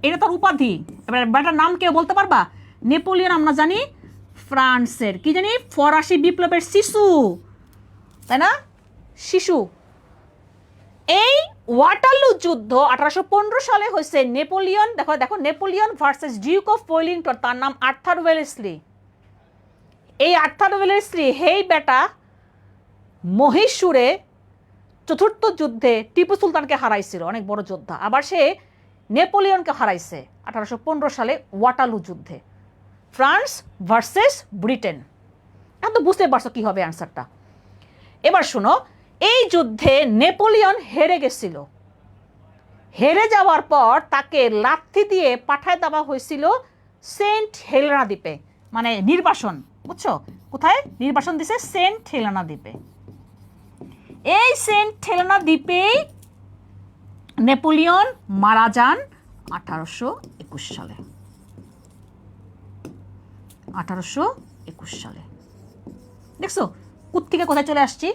এটা তার উপাধি। এবার বেটার নাম কেউ বলতে পারবা? নেপোলিয়ন আমরা জানি ফ্রান্সের, কি জানি, ফরাসি বিপ্লবের শিশু, তাই না? শিশু। এই ওয়াটারলু যুদ্ধ 1815 সালে হয়েছে। নেপোলিয়ন, দেখো Napoleon versus Duke of Wellington, তার নাম আর্থার ওয়েলেসলি। এই আর্থার ওয়েলেসলি, হেই বেটা, মহীশূরে চতুর্থ যুদ্ধে টিপু সুলতানকে হারাইছিল, অনেক বড় যোদ্ধা। আবার সে নেপোলিয়নকে হারাইছে 1815 সালে ওয়াটারলু যুদ্ধে। France versus Britain. এখন তো বুঝতে পারছো কি হবে অ্যান্সারটা। এবার শোনো, এই যুদ্ধে নেপোলিয়ন হেরে গেছিল। হেরে যাওয়ার পর তাকে লাথি দিয়ে পাঠায় দেওয়া হয়েছিল সেন্ট হেলেনা দ্বীপে, মানে নির্বাসন। বুঝছো কোথায় নির্বাসন দিছে? সেন্ট হেলেনা দ্বীপে। এই সেন্ট হেলেনা দ্বীপেই নেপোলিয়ন মারা যান 1821 সালে। 1821 সালে। দেখছো কোত্থেকে কোথায় চলে আসছি?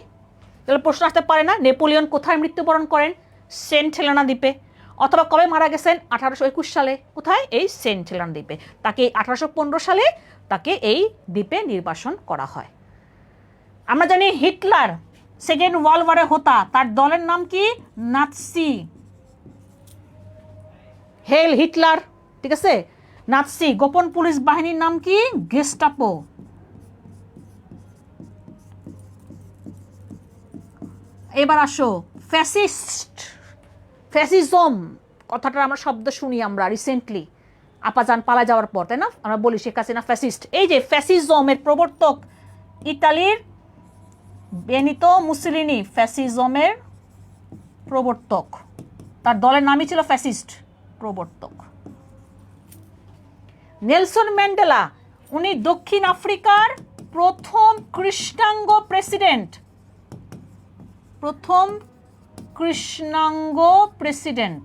তাহলে প্রশ্ন আসতে পারে না, নেপোলিয়ন কোথায় মৃত্যুবরণ করেন? সেন্ট হেলেনা দ্বীপে। অথবা কবে মারা গেছেন? 1821 সালে। কোথায়? এই সেন্ট হেলেনা দ্বীপে। তাকে 1815 সালে তাকে এই দ্বীপে নির্বাসন করা হয়। আমরা জানি হিটলার সেকেন্ড ওয়ার্ল্ড ওয়ারে হোতা, তার দলের নাম কি? নাৎসি। হেল হিটলার। ঠিক আছে, নাৎসি। গোপন পুলিশ বাহিনীর নাম কি? গেস্টাপো। এবার আসো, ফ্যাসিজম কথাটা আমরা শব্দ শুনি আমরা রিসেন্টলি, আপাজান পালা যাওয়ার পর, তাই না? আমরা বলি শেখ হাসিনা ফ্যাসিস্ট। এই যে ফ্যাসিজমের প্রবর্তক ইতালির বেনিতো মুসলিনি, ফ্যাসিজমের প্রবর্তক, তার দলের নামই ছিল ফ্যাসিস্ট প্রবর্তক। নেলসন ম্যান্ডেলা, উনি দক্ষিণ আফ্রিকার প্রথম কৃষ্ণাঙ্গ প্রেসিডেন্ট, প্রথম কৃষ্ণাঙ্গ প্রেসিডেন্ট,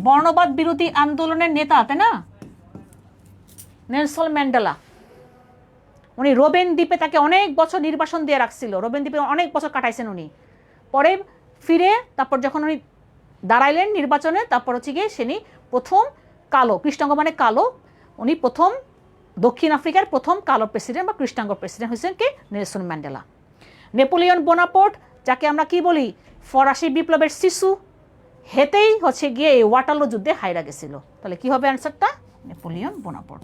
বর্ণবাদ বিরোধী আন্দোলনের নেতা, তাই না? Nelson Mandela. উনি রোবেন দ্বীপে তাকে অনেক বছর নির্বাসন দিয়ে রাখছিল, রোবেন দ্বীপে অনেক বছর কাটাইছেন উনি। পরে ফিরে তারপর যখন উনি দাঁড়াইলেন নির্বাচনে, তারপর হচ্ছে গিয়ে সেনি প্রথম কালো, কৃষ্ণাঙ্গ মানে কালো, উনি প্রথম দক্ষিণ আফ্রিকার প্রথম কালো প্রেসিডেন্ট বা কৃষ্ণাঙ্গ প্রেসিডেন্ট হয়েছেন কে? Nelson Mandela. নেপোলিয়ন বোনাপার্ট, যাকে আমরা কি বলি? ফরাসি বিপ্লবের শিশু, হেতেই হচ্ছে গিয়ে এই ওয়াটারলু যুদ্ধে হাইরা গেছিল। তাহলে কি হবে অ্যান্সারটা? Napoleon Bonaparte.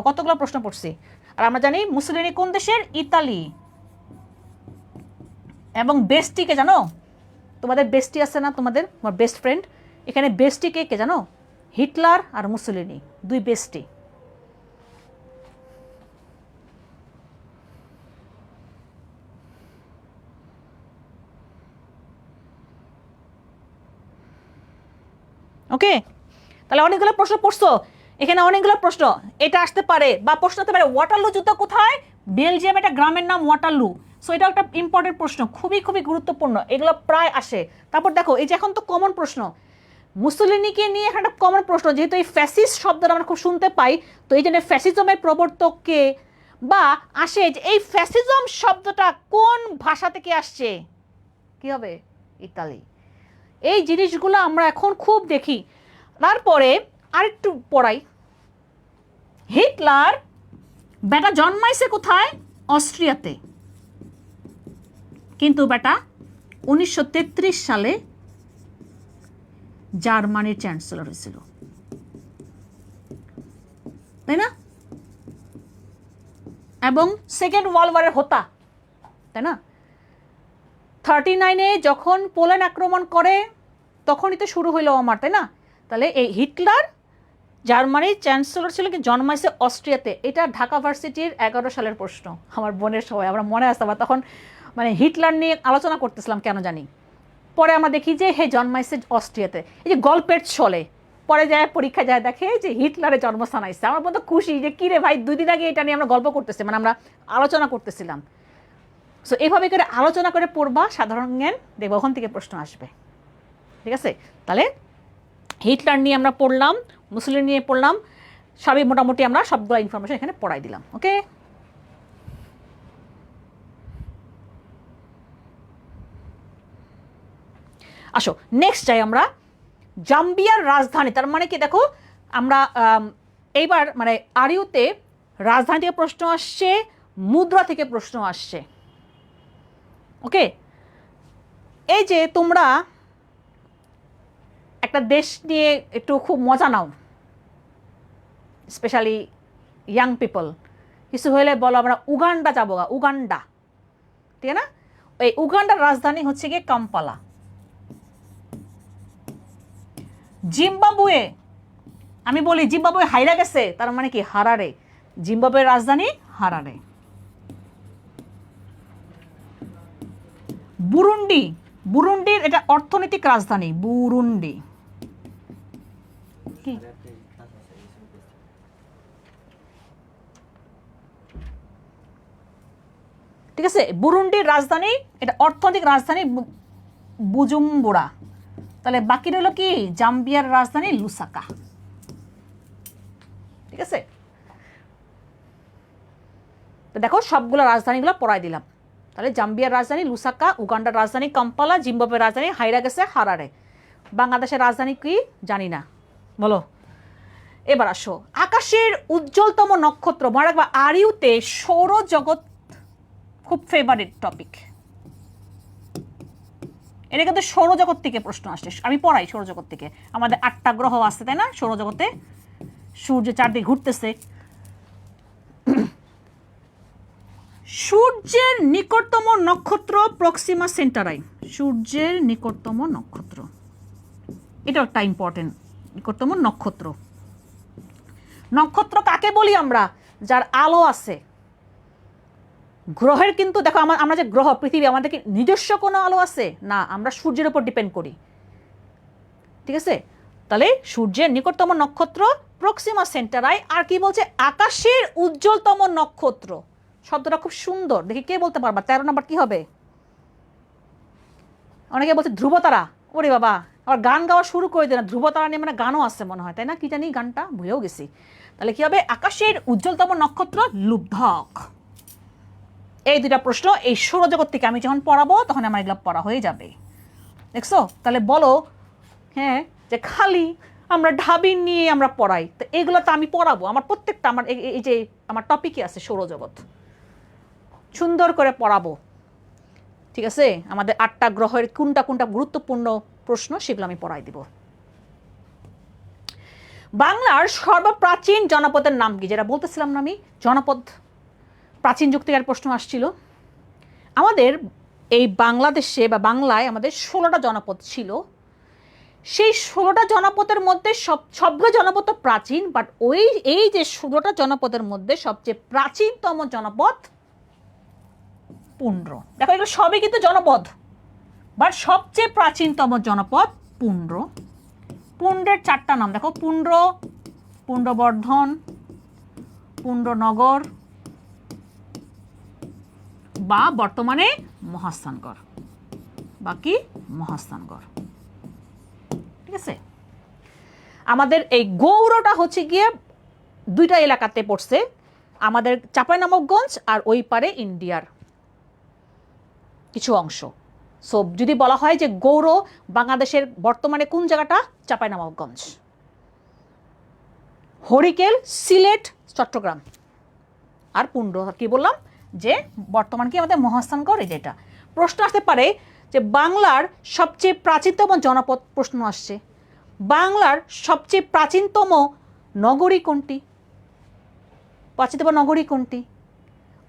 কতগুলো প্রশ্ন পড়ছি। আর আমরা জানি মুসলিনি কোন দেশের? ইতালি। এবং বেস্টিকে জানো? তোমাদের বেস্টি আছে না, তোমাদের বেস্ট ফ্রেন্ড, এখানে বেস্টি কে কে জানো? হিটলার আর মুসলিনি, দুই বেস্টি। ওকে, তাহলে অনেকগুলো প্রশ্ন পড়ছো, এখানে অনেকগুলো প্রশ্ন এটা আসতে পারে, বা প্রশ্ন হতে পারে ওয়াটারলু যুদ্ধ কোথায়? বেলজিয়াম একটা গ্রামের নাম ওয়াটারলু। সো এটা একটা ইম্পর্টেন্ট প্রশ্ন, খুবই খুবই গুরুত্বপূর্ণ, এগুলো প্রায় আসে। তারপর দেখো এই যে এখন তো কমন প্রশ্ন, মুসোলিনিকে নিয়ে এখানে একটা কমন প্রশ্ন, যেহেতু এই ফ্যাসিস্ট শব্দটা আমরা খুব শুনতে পাই, তো এই জন্য ফ্যাসিজমের প্রবর্তককে, বা আসে যে এই ফ্যাসিজম শব্দটা কোন ভাষা থেকে আসছে, কি হবে? ইতালি। এই জিনিসগুলো আমরা এখন খুব দেখি। তারপরে আরেকটু পড়াই, হিটলার বেটা জন্মাইছে কোথায়? অস্ট্রিয়াতে, কিন্তু বেটা 1933 সালে জার্মানির চ্যান্সেলর হয়েছিল, তাই না? এবং সেকেন্ড ওয়ার্ল্ড ওয়ারের হোতা, তাই না? 39-এ যখন পোল্যান্ড আক্রমণ করে তখনই তো শুরু হইলো আমার, তাই না? তাহলে এই হিটলার জার্মানির চ্যান্সেলর ছিল, কি জন্মাইছে অস্ট্রিয়াতে। এটা ঢাকা ভার্সিটির 11 সালের প্রশ্ন, আমার বোনের সময় আমরা মনে আসতে পার, তখন মানে হিটলার নিয়ে আলোচনা করতেছিলাম কেন জানি। পরে আমরা দেখি যে হে জন্মাইছে অস্ট্রিয়াতে, এই যে গল্পের ছলে পরে যায় পরীক্ষা যায় দেখে যে হিটলারের জন্মস্থান আসছে। আমার বোন তো খুশি যে কিরে ভাই 2 দিন আগে এটা নিয়ে আমরা গল্প করতেছি, মানে আমরা আলোচনা করতেছিলাম। সো এইভাবে করে আলোচনা করে পড়বা, সাধারণ জ্ঞান দেখবো ওখান থেকে প্রশ্ন আসবে, ঠিক আছে? তাহলে হিটলার নিয়ে আমরা পড়লাম, মুসলিম নিয়ে পড়লাম, সবই মোটামুটি আমরা সবগুলো ইনফরমেশন এখানে পড়াই দিলাম। ওকে, আসো নেক্সট যাই আমরা জাম্বিয়ার রাজধানী। তার মানে কি দেখো আমরা এইবার মানে আরিউতে রাজধানী থেকে প্রশ্ন আসছে, মুদ্রা থেকে প্রশ্ন আসছে। ওকে, এই যে তোমরা একটা দেশ নিয়ে একটু খুব মজা নাও, স্পেশালি ইয়াং পিপল, কিছু হলে বলো আমরা উগান্ডা যাবো, উগান্ডা, ঠিক না? এই উগান্ডার রাজধানী হচ্ছে গিয়ে কাম্পালা। জিম্বাবুয়ে, আমি বলি জিম্বাবুয়ে হাইরা গেছে, তার মানে কি হারারে, জিম্বাবুয়ের রাজধানী হারারে। বুরুন্ডি, বুরুন্ডির এটা অর্থনৈতিক রাজধানী বুরুন্ডি। ঠিক আছে, বুরুন্ডির রাজধানী, এটা অর্থনৈতিক রাজধানী বুজুম্বুরা। তাহলে বাকি রইল কি জাম্বিয়ার রাজধানী লুসাকা, ঠিক আছে? তো দেখো সবগুলো রাজধানীগুলো পড়াই দিলাম। তাহলে জাম্বিয়ার রাজধানী লুসাকা, উগান্ডার রাজধানী কাম্পালা, জিম্বাবুয়ের রাজধানী হাইরা গেছে হারারে, বাংলাদেশের রাজধানী কি জানি না, বলো। এবার আসো আকাশের উজ্জ্বলতম নক্ষত্র, মনে রাখবা আরিউতে সৌরজগৎ খুব ফেভারিট টপিক। এটা কিন্তু সৌরজগৎ থেকে প্রশ্ন আসছে, আমি পড়াই সৌরজগৎ থেকে। আমাদের 8টা গ্রহ আছে, তাই না? সৌরজগতে সূর্য চারদিকে ঘুরতেছে। সূর্যের নিকটতম নক্ষত্র প্রক্সিমা সেন্টারাই, সূর্যের নিকটতম নক্ষত্র, এটা একটা ইম্পর্টেন্ট। নিকটতম নক্ষত্র, নক্ষত্র কাকে বলি আমরা? যার আলো আছে। গ্রহের কিন্তু দেখো আমরা যে গ্রহ পৃথিবী, আমাদের কি নিজস্ব কোনো আলো আছে? না, আমরা সূর্যের উপর ডিপেন্ড করি, ঠিক আছে? তাহলে সূর্যের নিকটতম নক্ষত্র প্রক্সিমা সেন্টারাই। আর কি বলছে? আকাশের উজ্জ্বলতম নক্ষত্র, শব্দটা খুব সুন্দর, দেখি কে বলতে পারবা 13 নম্বর কি হবে? অনেকে বলছে ধ্রুবতারা। ওরে বাবা, আবার গান গাওয়া শুরু করে দেয় না, ধ্রুবতারা নিয়ে মানে গানও আছে মনে হয়, তাই না? কি জানি গানটা ভুলেও গেছি। তাহলে কি হবে? আকাশের উজ্জ্বলতম নক্ষত্র লুব্ধক। এই 2টা প্রশ্ন এই সৌরজগৎ থেকে আমি যখন পড়াবো তখন আমার এগুলো পড়া হয়ে যাবে, দেখছো? তাহলে বলো হ্যাঁ যে খালি আমরা ঢাবি নিয়ে আমরা পড়াই, তো এগুলো তো আমি পড়াবো, আমার প্রত্যেকটা আমার এই যে আমার টপিকই আছে সৌরজগৎ, সুন্দর করে পড়াবো, ঠিক আছে? আমাদের 8টা গ্রহের কোনটা কোনটা গুরুত্বপূর্ণ প্রশ্ন সেগুলো আমি পড়াই দিব। বাংলার সর্বপ্রাচীন জনপদের নাম কি? যেটা বলতেছিলাম না আমি, জনপদ প্রাচীন যুগ থেকে প্রশ্ন আসছিল। আমাদের এই বাংলাদেশে বা বাংলায় আমাদের 16টা জনপদ ছিল। সেই 16টা জনপদের মধ্যে সবগুলো জনপদ তো প্রাচীন, বাট এই যে 16টা জনপদের মধ্যে সবচেয়ে প্রাচীনতম জনপদ পুন্ড্র। দেখো এগুলো সবই কিন্তু জনপদ, বাট সবচেয়ে প্রাচীনতম জনপদ পুন্ড্র। পুণ্ড্রের 4টা নাম দেখো, পুণ্ড্র, পুণ্ড্রবর্ধন, পুণ্ড্রনগর বা বর্তমানে মহাস্থানগড়, বাকি মহাস্থানগড়। ঠিক আছে, আমাদের এই গৌড়টা হচ্ছে গিয়ে 2টা এলাকাতে পড়ছে, আমাদের চাঁপাইনবাবগঞ্জ আর ওই পারে ইন্ডিয়ার কিছু অংশ। সো যদি বলা হয় যে গৌড় বাংলাদেশের বর্তমানে কোন জায়গাটা, চাঁপাইনবাবগঞ্জ। হরিকেল সিলেট চট্টগ্রাম, আর পুণ্ড্র কি বললাম যে বর্তমান কি আমাদের মহাস্থানগড়, এই যেটা। প্রশ্ন আসতে পারে যে বাংলার সবচেয়ে প্রাচীনতম জনপদ, প্রশ্ন আসছে বাংলার সবচেয়ে প্রাচীনতম নগরী কোনটি, প্রাচীনতম নগরী কোনটি,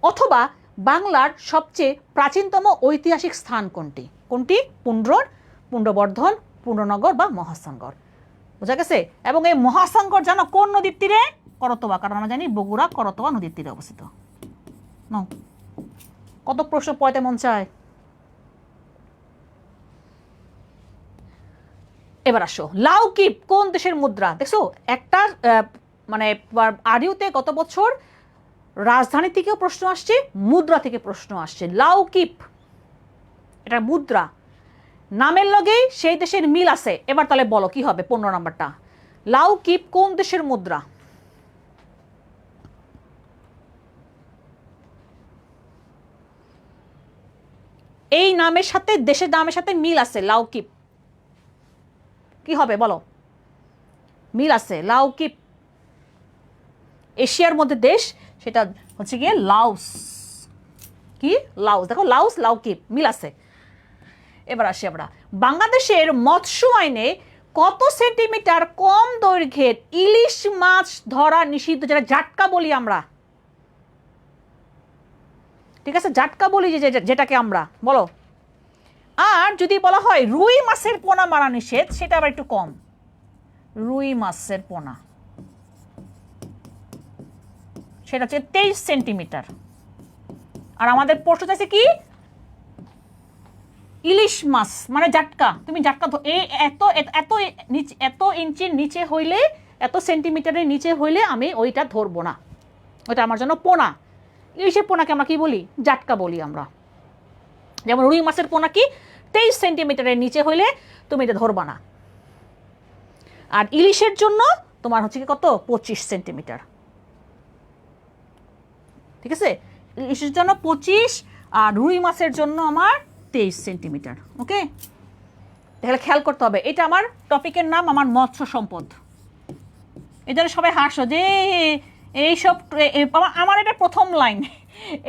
অথবা বাংলার সবচেয়ে প্রাচীনতম ঐতিহাসিক স্থান কোনটি, কোনটি, পুণ্ড্রবর্ধন, পুণ্ড্রনগর বা মহাস্থানগড়। বোঝা গেছে? এবং এই মহাস্থানগড় জানো কোন নদীর তীরে, করতোয়া, কারণ আমরা জানি বগুড়া করতোয়া নদীর তীরে অবস্থিত। কত প্রশ্ন পড়তে মন চায়। এবার আসো, লাউকিপ কোন দেশের মুদ্রা? দেখছো একটা মানে আরিউতে গত বছর রাজধানী থেকেও প্রশ্ন আসছে, মুদ্রা থেকে প্রশ্ন আসছে। লাউকিপ এটা মুদ্রা, নামের লগেই সেই দেশের মিল আছে। এবার তাহলে বলো কি হবে 15 নাম্বারটা। লাউকিপ কোন দেশের মুদ্রা? এই নামের সাথে দেশের নামের সাথে মিল আছে, লাউকিপ কি হবে বলো? মিল আছে, লাউকিপ এশিয়ার মধ্যে দেশ, সেটা হচ্ছে গিয়ে লাওস। কি লাওস, দেখো লাওস লাউকিপ মিল আছে। এবার আসি আমরা, বাংলাদেশের মৎস্য আইনে কত সেন্টিমিটার কম দৈর্ঘ্যের ইলিশ মাছ ধরা নিষিদ্ধ, যেটা জাটকা বলি আমরা। ঠিক আছে, জাটকা বলি যেটাকে আমরা, বলো। আর যদি বলা হয় রুই মাছের পোনা মারা নিষেধ, সেটা আবার একটু কম। রুই মাছের পোনা সেটা হচ্ছে 23 সেন্টিমিটার। আর আমাদের প্রশ্ন চাইছে কি, ইলিশ মাছ মানে জাটকা। তুমি জাটকা এত এত এত ইঞ্চির নিচে হইলে, এত সেন্টিমিটারের নিচে হইলে আমি ওইটা ধরবো না, ওইটা আমার জন্য পোনা। ইলিশের পোনাকে আমরা কি বলি, জাটকা বলি আমরা। যেমন রুই মাছের পোনা কি 23 সেন্টিমিটারের নিচে হইলে তুমি এটা ধরবা না। আর ইলিশের জন্য তোমার হচ্ছে কি কত, 25 সেন্টিমিটার। ঠিক আছে, ইলিশের জন্য 25 আর রুই মাছের জন্য আমার 23 সেন্টিমিটার। ওকে, তাহলে খেয়াল করতে হবে, এটা আমার টপিকের নাম, আমার মৎস্য সম্পদ। এই জন্য সবাই হাসো যে এইসব, আমার এটা প্রথম লাইন,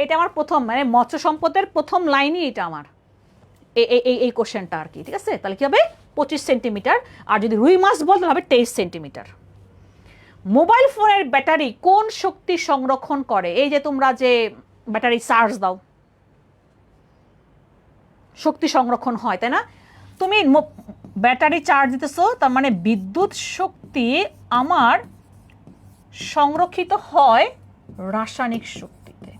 এটা আমার প্রথম, মানে মৎস্য সম্পদের প্রথম লাইনই এটা আমার, এই কোশ্চেনটা আর কি। ঠিক আছে, তাহলে কি হবে 25 সেন্টিমিটার, আর যদি রুই মাছ বলতে হবে 23 সেন্টিমিটার। মোবাইল ফোনের ব্যাটারি কোন শক্তি সংরক্ষণ করে? এই যে তোমরা যে ব্যাটারি চার্জ দাও, শক্তি সংরক্ষণ হয়, তাই না? তুমি ব্যাটারি চার্জ দিতেছো, তার মানে বিদ্যুৎ শক্তি আমার সংরক্ষিত হয় রাসায়নিক শক্তিতে।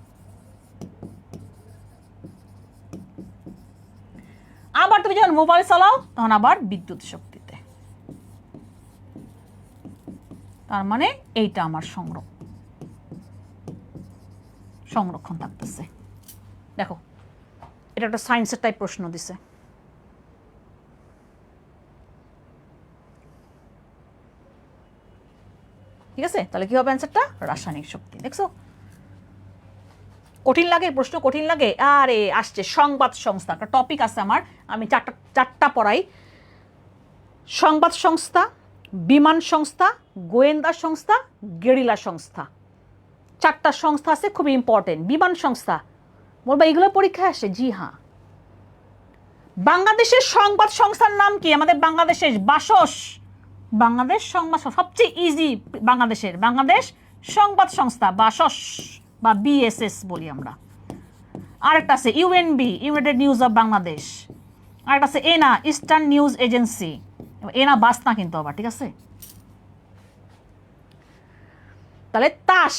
আবার তুমি যখন মোবাইল চালাও তখন আবার বিদ্যুৎ শক্তিতে। তার মানে এইটা আমার সংরক্ষণ থাকতেছে। দেখো, এটা একটা সায়েন্সের টাইপ প্রশ্ন দিছে। ঠিক আছে, তাহলে কি হবে অ্যান্সারটা, রাসায়নিক শক্তি। দেখছো কঠিন লাগে প্রশ্ন, কঠিন লাগে। আরে আসছে সংবাদ সংস্থা, একটা টপিক আছে আমার, আমি চারটা পড়াই। সংবাদ সংস্থা, বিমান সংস্থা, গোয়েন্দা সংস্থা, গেরিলা সংস্থা, 4টা সংস্থা আছে, খুব ইম্পর্টেন্ট। বিমান সংস্থা বলবো এগুলো পরীক্ষায় আসে, জি হ্যাঁ। বাংলাদেশের সংবাদ সংস্থার নাম কি? আমাদের বাংলাদেশের বাসস, বাংলাদেশ সংবাদ, সবচেয়ে ইজি বাংলাদেশ সংবাদ সংস্থা, বাসস বা বিএসএস বলি আমরা। আরেকটা আছে UNB, United news of Bangladesh. আরেকটা আছে এনা, ইস্টার্ন নিউজ এজেন্সি। এনা বাস না কিন্তু আবার, ঠিক আছে। তাহলে তাস,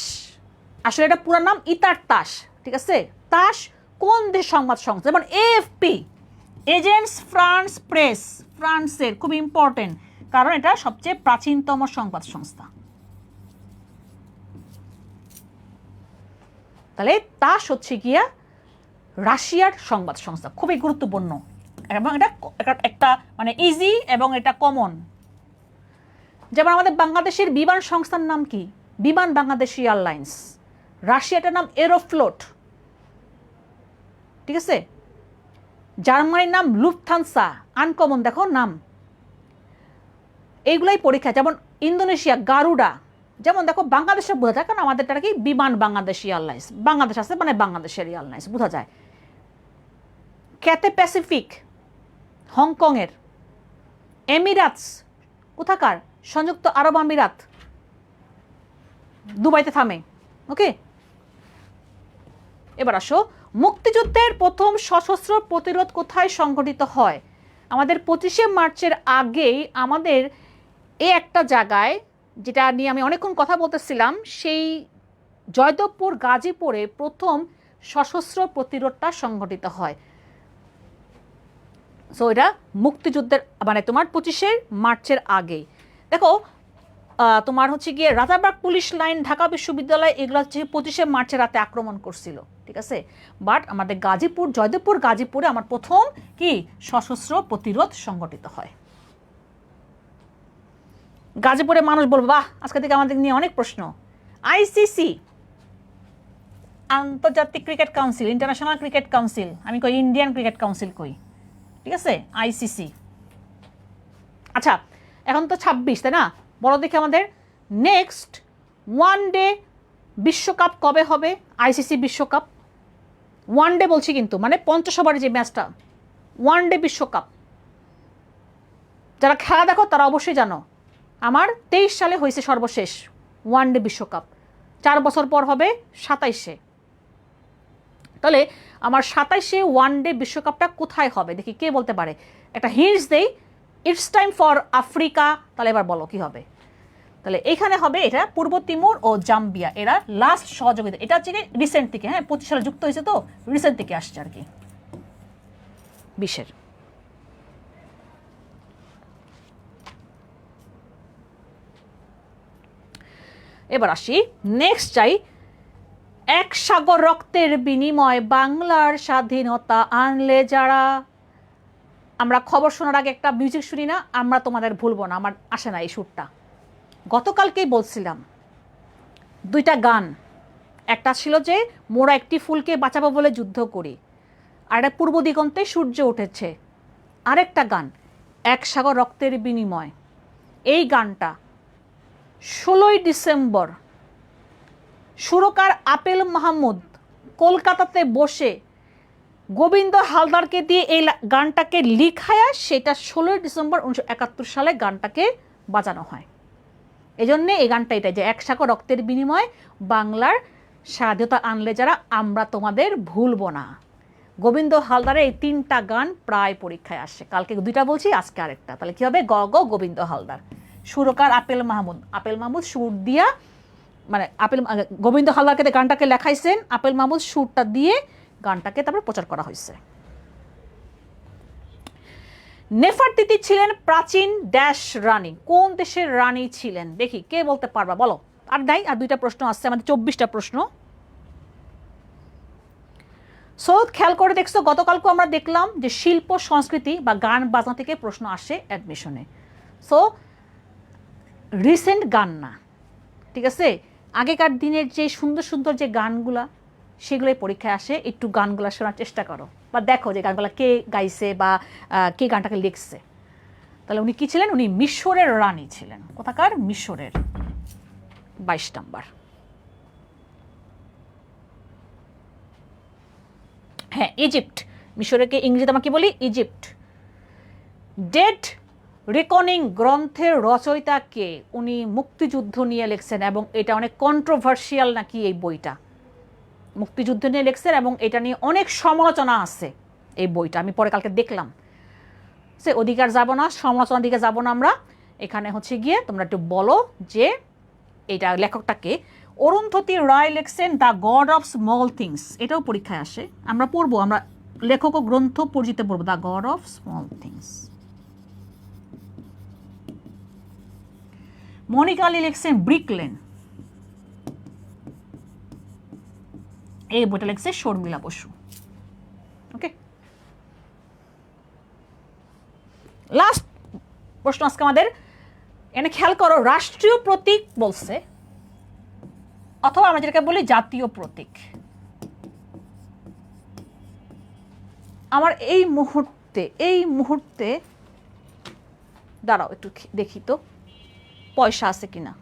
আসলে এটা পুরো নাম ইতার তাস, ঠিক আছে। তাস কোন দেশ সংবাদ সংস্থা? যেমন এএফপি, এজেন্স ফ্রান্স প্রেস, ফ্রান্সের, খুব ইম্পর্টেন্ট, কারণ এটা সবচেয়ে প্রাচীনতম সংবাদ সংস্থা। তাহলে তাস হচ্ছে গিয়া রাশিয়ার সংবাদ সংস্থা, খুবই গুরুত্বপূর্ণ এবং এটা একটা মানে ইজি এবং এটা কমন। যেমন আমাদের বাংলাদেশের বিমান সংস্থার নাম কি? বিমান বাংলাদেশ এয়ারলাইন্স। রাশিয়াটার নাম এরোফ্লোট, ঠিক আছে? জার্মানির নাম লুফথানসা, আনকমন দেখো নাম। এইগুলাই পরীক্ষা। যেমন ইন্দোনেশিয়া গারুডা। যেমন দেখো বাংলাদেশে বোঝা যায়, কারণ আমাদেরটা কি বিমান বাংলাদেশ এয়ারলাইন্স, বাংলাদেশ আছে মানে বাংলাদেশের এয়ারলাইন্স বোঝা যায়। ক্যাথে প্যাসিফিক হংকংয়ের। এমিরাটস কোথাকার? সংযুক্ত আরব আমিরাত, দুবাইতে থামে। ওকে, এবার আসো, মুক্তিযুদ্ধের প্রথম সশস্ত্র প্রতিরোধ কোথায় সংঘটিত হয়? আমাদের 25শে মার্চের আগেই আমাদের একটা জায়গায়, যেটা নিয়ে আমি অনেকক্ষণ কথা বলতেছিলাম, সেই জয়দেবপুর গাজীপুরে প্রথম সশস্ত্র প্রতিরোধটা সংঘটিত হয়। সো এটা মুক্তিযুদ্ধের মানে তোমার 25শে মার্চের আগেই। দেখো তোমার হচ্ছে গিয়ে রাজারবাগ পুলিশ লাইন, ঢাকা বিশ্ববিদ্যালয়, এগুলো হচ্ছে 25শে মার্চের রাতে আক্রমণ করছিল, ঠিক আছে? বাট আমাদের গাজীপুর, জয়দেবপুর গাজীপুরে আমার প্রথম কি সশস্ত্র প্রতিরোধ সংগঠিত হয়। গাজীপুরে মানুষ বলবো বাহ, আজকে থেকে আমাদের নিয়ে অনেক প্রশ্ন। আইসিসি, আন্তর্জাতিক cricket council, international cricket council, আমি কই ইন্ডিয়ান ক্রিকেট কাউন্সিল কই, ঠিক আছে? আইসিসি। আচ্ছা, এখন তো 26, তাই না? বড় দেখে আমাদের নেক্সট ওয়ান ডে বিশ্বকাপ কবে হবে? আইসিসি বিশ্বকাপ ওয়ান ডে বলছি কিন্তু, মানে 50 ওভারের যে ম্যাচটা, ওয়ান ডে বিশ্বকাপ। যারা খেলা দেখো তারা অবশ্যই জানো, আমার 23 সালে হয়েছে সর্বশেষ ওয়ান ডে বিশ্বকাপ। 4 বছর পর হবে 27-এ। তাহলে আমার 27-এ ওয়ান ডে বিশ্বকাপটা কোথায় হবে দেখি, কে বলতে পারে? একটা হিন্টস দেই, ইটস টাইম ফর আফ্রিকা। তাহলে এবার বলো কি হবে? তাহলে এইখানে হবে এটা পূর্ব তিমুর ও জাম্বিয়া, এরা লাস্ট সহযোগিতা। এটা হচ্ছে রিসেন্ট থেকে, হ্যাঁ 25 সালে যুক্ত হয়েছে, তো রিসেন্ট থেকে আসছে আর কি 20-এর। এবার আসি নেক্সট যাই, এক সাগর রক্তের বিনিময় বাংলার স্বাধীনতা আনলে যারা। আমরা খবর শোনার আগে একটা মিউজিক শুনি না? আমরা তোমাদের ভুলবো না, আমার আসে না এই সুরটা। গতকালকেই বলছিলাম 2টা গান, একটা ছিল যে মোরা একটি ফুলকে বাঁচাবো বলে যুদ্ধ করি, আর একটা পূর্ব দিগন্তে সূর্য উঠেছে। আরেকটা গান এক সাগর রক্তের বিনিময়। এই গানটা 16ই ডিসেম্বর সুরকার আপেল মাহমুদ কলকাতাতে বসে গোবিন্দ হালদারকে দিয়ে এই গানটাকে লিখায়া, সেটা 16ই ডিসেম্বর 1971 সালে গানটাকে বাজানো হয়। এই জন্যে এই গানটা এটা, যে এক সাগর রক্তের বিনিময় বাংলার স্বাধীনতা আনলে যারা, আমরা তোমাদের ভুলবো না। গোবিন্দ হালদারের এই 3টা গান প্রায় পরীক্ষায় আসে। কালকে 2টা বলছি, আজকে আরেকটা। তাহলে কি হবে? গ গ গোবিন্দ হালদার। সুরকার আপেল মাহমুদ, আপেল মাহমুদ সুর দিয়া, মানে গোবিন্দ হালদারকে গানটাকে লেখাইছেন, আপেল মাহমুদ সুরটা দিয়ে গানটাকে তারপর প্রচার করা হয়েছে। নেফারতিতি ছিলেন প্রাচীন ড্যাশ রানী। কোন দেশের রানী ছিলেন দেখি, কে বলতে পারবা বলো? আর নাই, আর 2টা প্রশ্ন আসছে, আমাদের 24টা প্রশ্ন। সো খেয়াল করে দেখছো, গতকালকে আমরা দেখলাম যে শিল্প সংস্কৃতি বা গান বাজনা থেকে প্রশ্ন আসে অ্যাডমিশনে। সো রিসেন্ট গান না, ঠিক আছে? আগেকার দিনের যে সুন্দর সুন্দর যে গানগুলা, সেগুলোই পরীক্ষায় আসে। একটু গানগুলো শোনার চেষ্টা করো বা দেখো যে গানগুলো কে গাইছে বা কে গানটাকে লিখছে। তাহলে উনি কি ছিলেন? উনি মিশরের রানী ছিলেন। কোথাকার? মিশরের। 22 নাম্বার। হ্যাঁ, ইজিপ্ট। মিশরকে ইংরেজিতে আমরা কি বলি? ইজিপ্ট। ডেড রেকনিং গ্রন্থের রচয়িতা কে? উনি মুক্তিযুদ্ধ নিয়ে লিখছেন এবং এটা অনেক কন্ট্রোভার্সিয়াল নাকি এই বইটা। মুক্তিযুদ্ধ নিয়ে লিখছেন এবং এটা নিয়ে অনেক সমালোচনা আছে এই বইটা। আমি পরে কালকে দেখলাম। সে অধিকার যাব না, সমালোচনার দিকে যাব না আমরা। এখানে হচ্ছে গিয়ে তোমরা একটু বলো যে এটা লেখকটাকে। অরুন্ধতী রায় লিখছেন the God of Small things, এটাও পরীক্ষায় আসে। আমরা পড়বো, আমরা লেখক ও গ্রন্থ পরিচিত পড়বো, the God of Small Things. Monica Ali লিখছেন ব্রিক লেন, এই বইটা লিখছে শর্মিলা বসু। ওকে, লাস্ট প্রশ্ন আজকে আমাদের, এনে খেয়াল করো, রাষ্ট্রীয় প্রতীক বলছে, অথবা আমরা যেটাকে বলি জাতীয় প্রতীক। আমার এই মুহূর্তে দাঁড়াও একটু দেখি তো পয়সা আছে কিনা।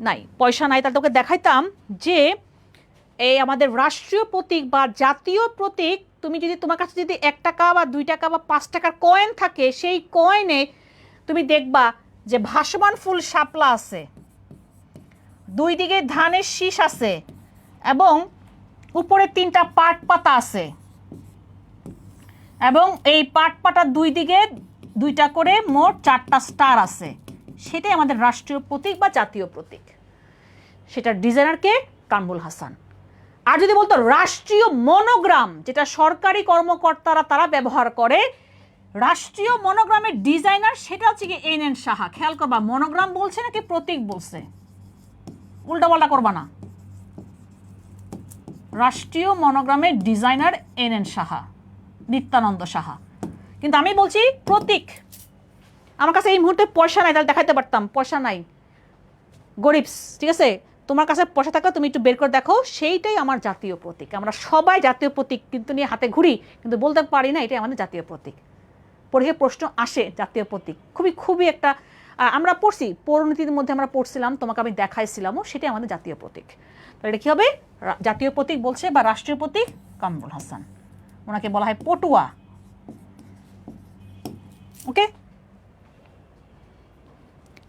নাই, পয়সা নাই, তাহলে তোকে দেখাইতাম যে এই আমাদের রাষ্ট্রীয় প্রতীক বা জাতীয় প্রতীক, তুমি যদি তোমার কাছে যদি 1 টাকা বা 2 টাকা বা 5 টাকার কয়েন থাকে, সেই কয়েনে তুমি দেখবা যে ভাসমান ফুল শাপলা আছে, 2 দিকে ধানের শীষ আছে, এবং উপরে 3টা পাট পাতা আছে, এবং এই পাট পাতার 2 দিকে 2টা করে মোট 4টা স্টার আছে। সেটাই আমাদের রাষ্ট্রীয় প্রতীক বা জাতীয় প্রতীক। সেটার ডিজাইনার কে? কামরুল হাসান। আর যদি বলতো রাষ্ট্রীয় মনোগ্রাম, যেটা সরকারি কর্মকর্তারা তারা ব্যবহার করে, রাষ্ট্রীয় মনোগ্রামের ডিজাইনার সেটা হচ্ছে কি NN সাহা। খেয়াল করবা, মনোগ্রাম বলছে নাকি প্রতীক বলছে, উল্টাপাল্টা করবা না। রাষ্ট্রীয় মনোগ্রামের ডিজাইনার NN সাহা, নিত্যানন্দ সাহা। কিন্তু আমি বলছি প্রতীক। আমার কাছে এই মুহূর্তে পয়সা নাই, তাহলে দেখাইতে পারতাম, পয়সা নাই, গরিবস, ঠিক আছে। তোমার কাছে পয়সা থাকলে তুমি একটু বের করে দেখো, সেইটাই আমার জাতীয় প্রতীক। আমরা সবাই জাতীয় প্রতীক কিন্তু নিয়ে হাতে ঘুরি, কিন্তু বলতে পারি না এটাই আমাদের জাতীয় প্রতীক। পরীক্ষায় প্রশ্ন আসে জাতীয় প্রতীক, খুবই একটা, আমরা পড়ছি পৌরনীতির মধ্যে আমরা পড়ছিলাম, তোমাকে আমি দেখাইছিলামও, সেটাই আমাদের জাতীয় প্রতীক। তাহলে এটা কী হবে? জাতীয় প্রতীক বলছে বা রাষ্ট্রীয় প্রতীক কামরুল হাসান, ওনাকে বলা হয় পটুয়া। ওকে,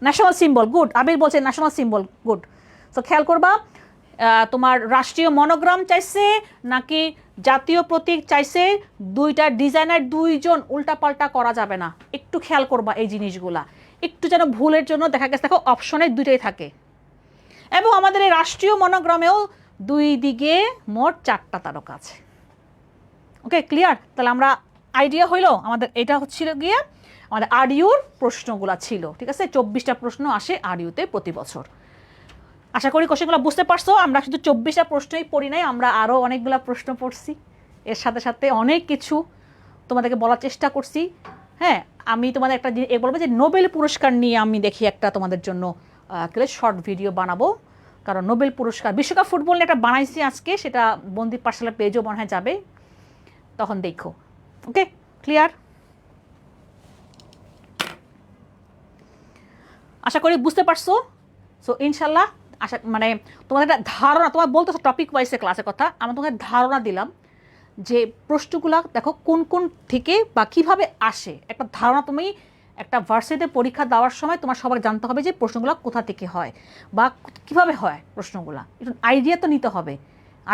ন্যাশনাল সিম্বল, গুড। আবির বলছে ন্যাশনাল সিম্বল, গুড। তো খেয়াল করবা, তোমার রাষ্ট্রীয় মনোগ্রাম চাইছে নাকি জাতীয় প্রতীক চাইছে, 2টা ডিজাইনার 2জন, উল্টাপাল্টা করা যাবে না। একটু খেয়াল করবা এই জিনিসগুলা, একটু যেন ভুলের জন্য দেখা গেছে, দেখো অপশনে 2টাই থাকে। এবং আমাদের এই রাষ্ট্রীয় মনোগ্রামেও 2 দিকে মোট 4টা তারকা আছে। ওকে, ক্লিয়ার? তাহলে আমরা আইডিয়া হইলো আমাদের, এটা হচ্ছিল গিয়ে আমাদের আরইউর প্রশ্নগুলা ছিল, ঠিক আছে। 24টা প্রশ্ন আসে আরইউতে প্রতি বছর। আশা করি কোশ্চেনগুলো বুঝতে পারছো। আমরা শুধু 24টা প্রশ্নই পড়ি নাই, আমরা আরও অনেকগুলো প্রশ্ন পড়ছি, এর সাথে সাথে অনেক কিছু তোমাদেরকে বলার চেষ্টা করছি। হ্যাঁ, আমি তোমাদের একটা বলবো যে নোবেল পুরস্কার নিয়ে আমি দেখি একটা তোমাদের জন্য শর্ট ভিডিও বানাবো, কারণ নোবেল পুরস্কার বিশ্বকাপ ফুটবল নিয়ে একটা বানাইছি আজকে, সেটা বন্দি পাঠশালার পেজও মনে হয় যাবে, তখন দেখো। ওকে, ক্লিয়ার? আশা করি বুঝতে পারছো। সো ইনশাল্লাহ, আশা মানে তোমাদের একটা ধারণা, তোমার বলতেছো টপিক ওয়াইজে ক্লাসের কথা, আমরা তোমাদের ধারণা দিলাম যে প্রশ্নগুলো দেখো কোন কোন থেকে বা কিভাবে আসে, একটা ধারণা তুমি একটা ভার্সিটিতে পরীক্ষা দেওয়ার সময় তোমার সবার জানতে হবে যে প্রশ্নগুলো কোথা থেকে হয় বা কিভাবে হয় প্রশ্নগুলো, একটু আইডিয়া তো নিতে হবে।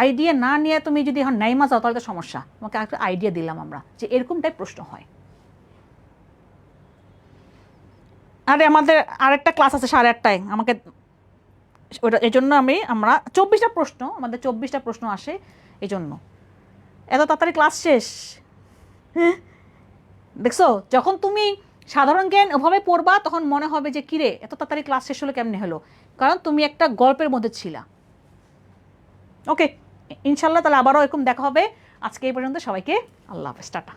আইডিয়া না নিয়ে তুমি যদি এখন নাইমা যাও তাহলে তো সমস্যা। তোমাকে একটা আইডিয়া দিলাম আমরা যে এরকম টাইপ প্রশ্ন হয়। আরে আমাদের আরেকটা ক্লাস আছে 8:30টায়, আমাকে ওটা এই জন্য আমরা 24টা প্রশ্ন, আমাদের 24টা প্রশ্ন আসে, এই জন্য এত তাড়াতাড়ি ক্লাস শেষ। হ্যাঁ, দেখছো, যখন তুমি সাধারণ জ্ঞান ওভাবে পড়বা তখন মনে হবে যে কিরে এত তাড়াতাড়ি ক্লাস শেষ হলো কেমনে হলো, কারণ তুমি একটা গল্পের মধ্যে ছিলা। ওকে, ইনশাল্লাহ তাহলে আবারও এরকম দেখা হবে। আজকে এই পর্যন্ত, সবাইকে আল্লাহ হাফেজ, টাটা।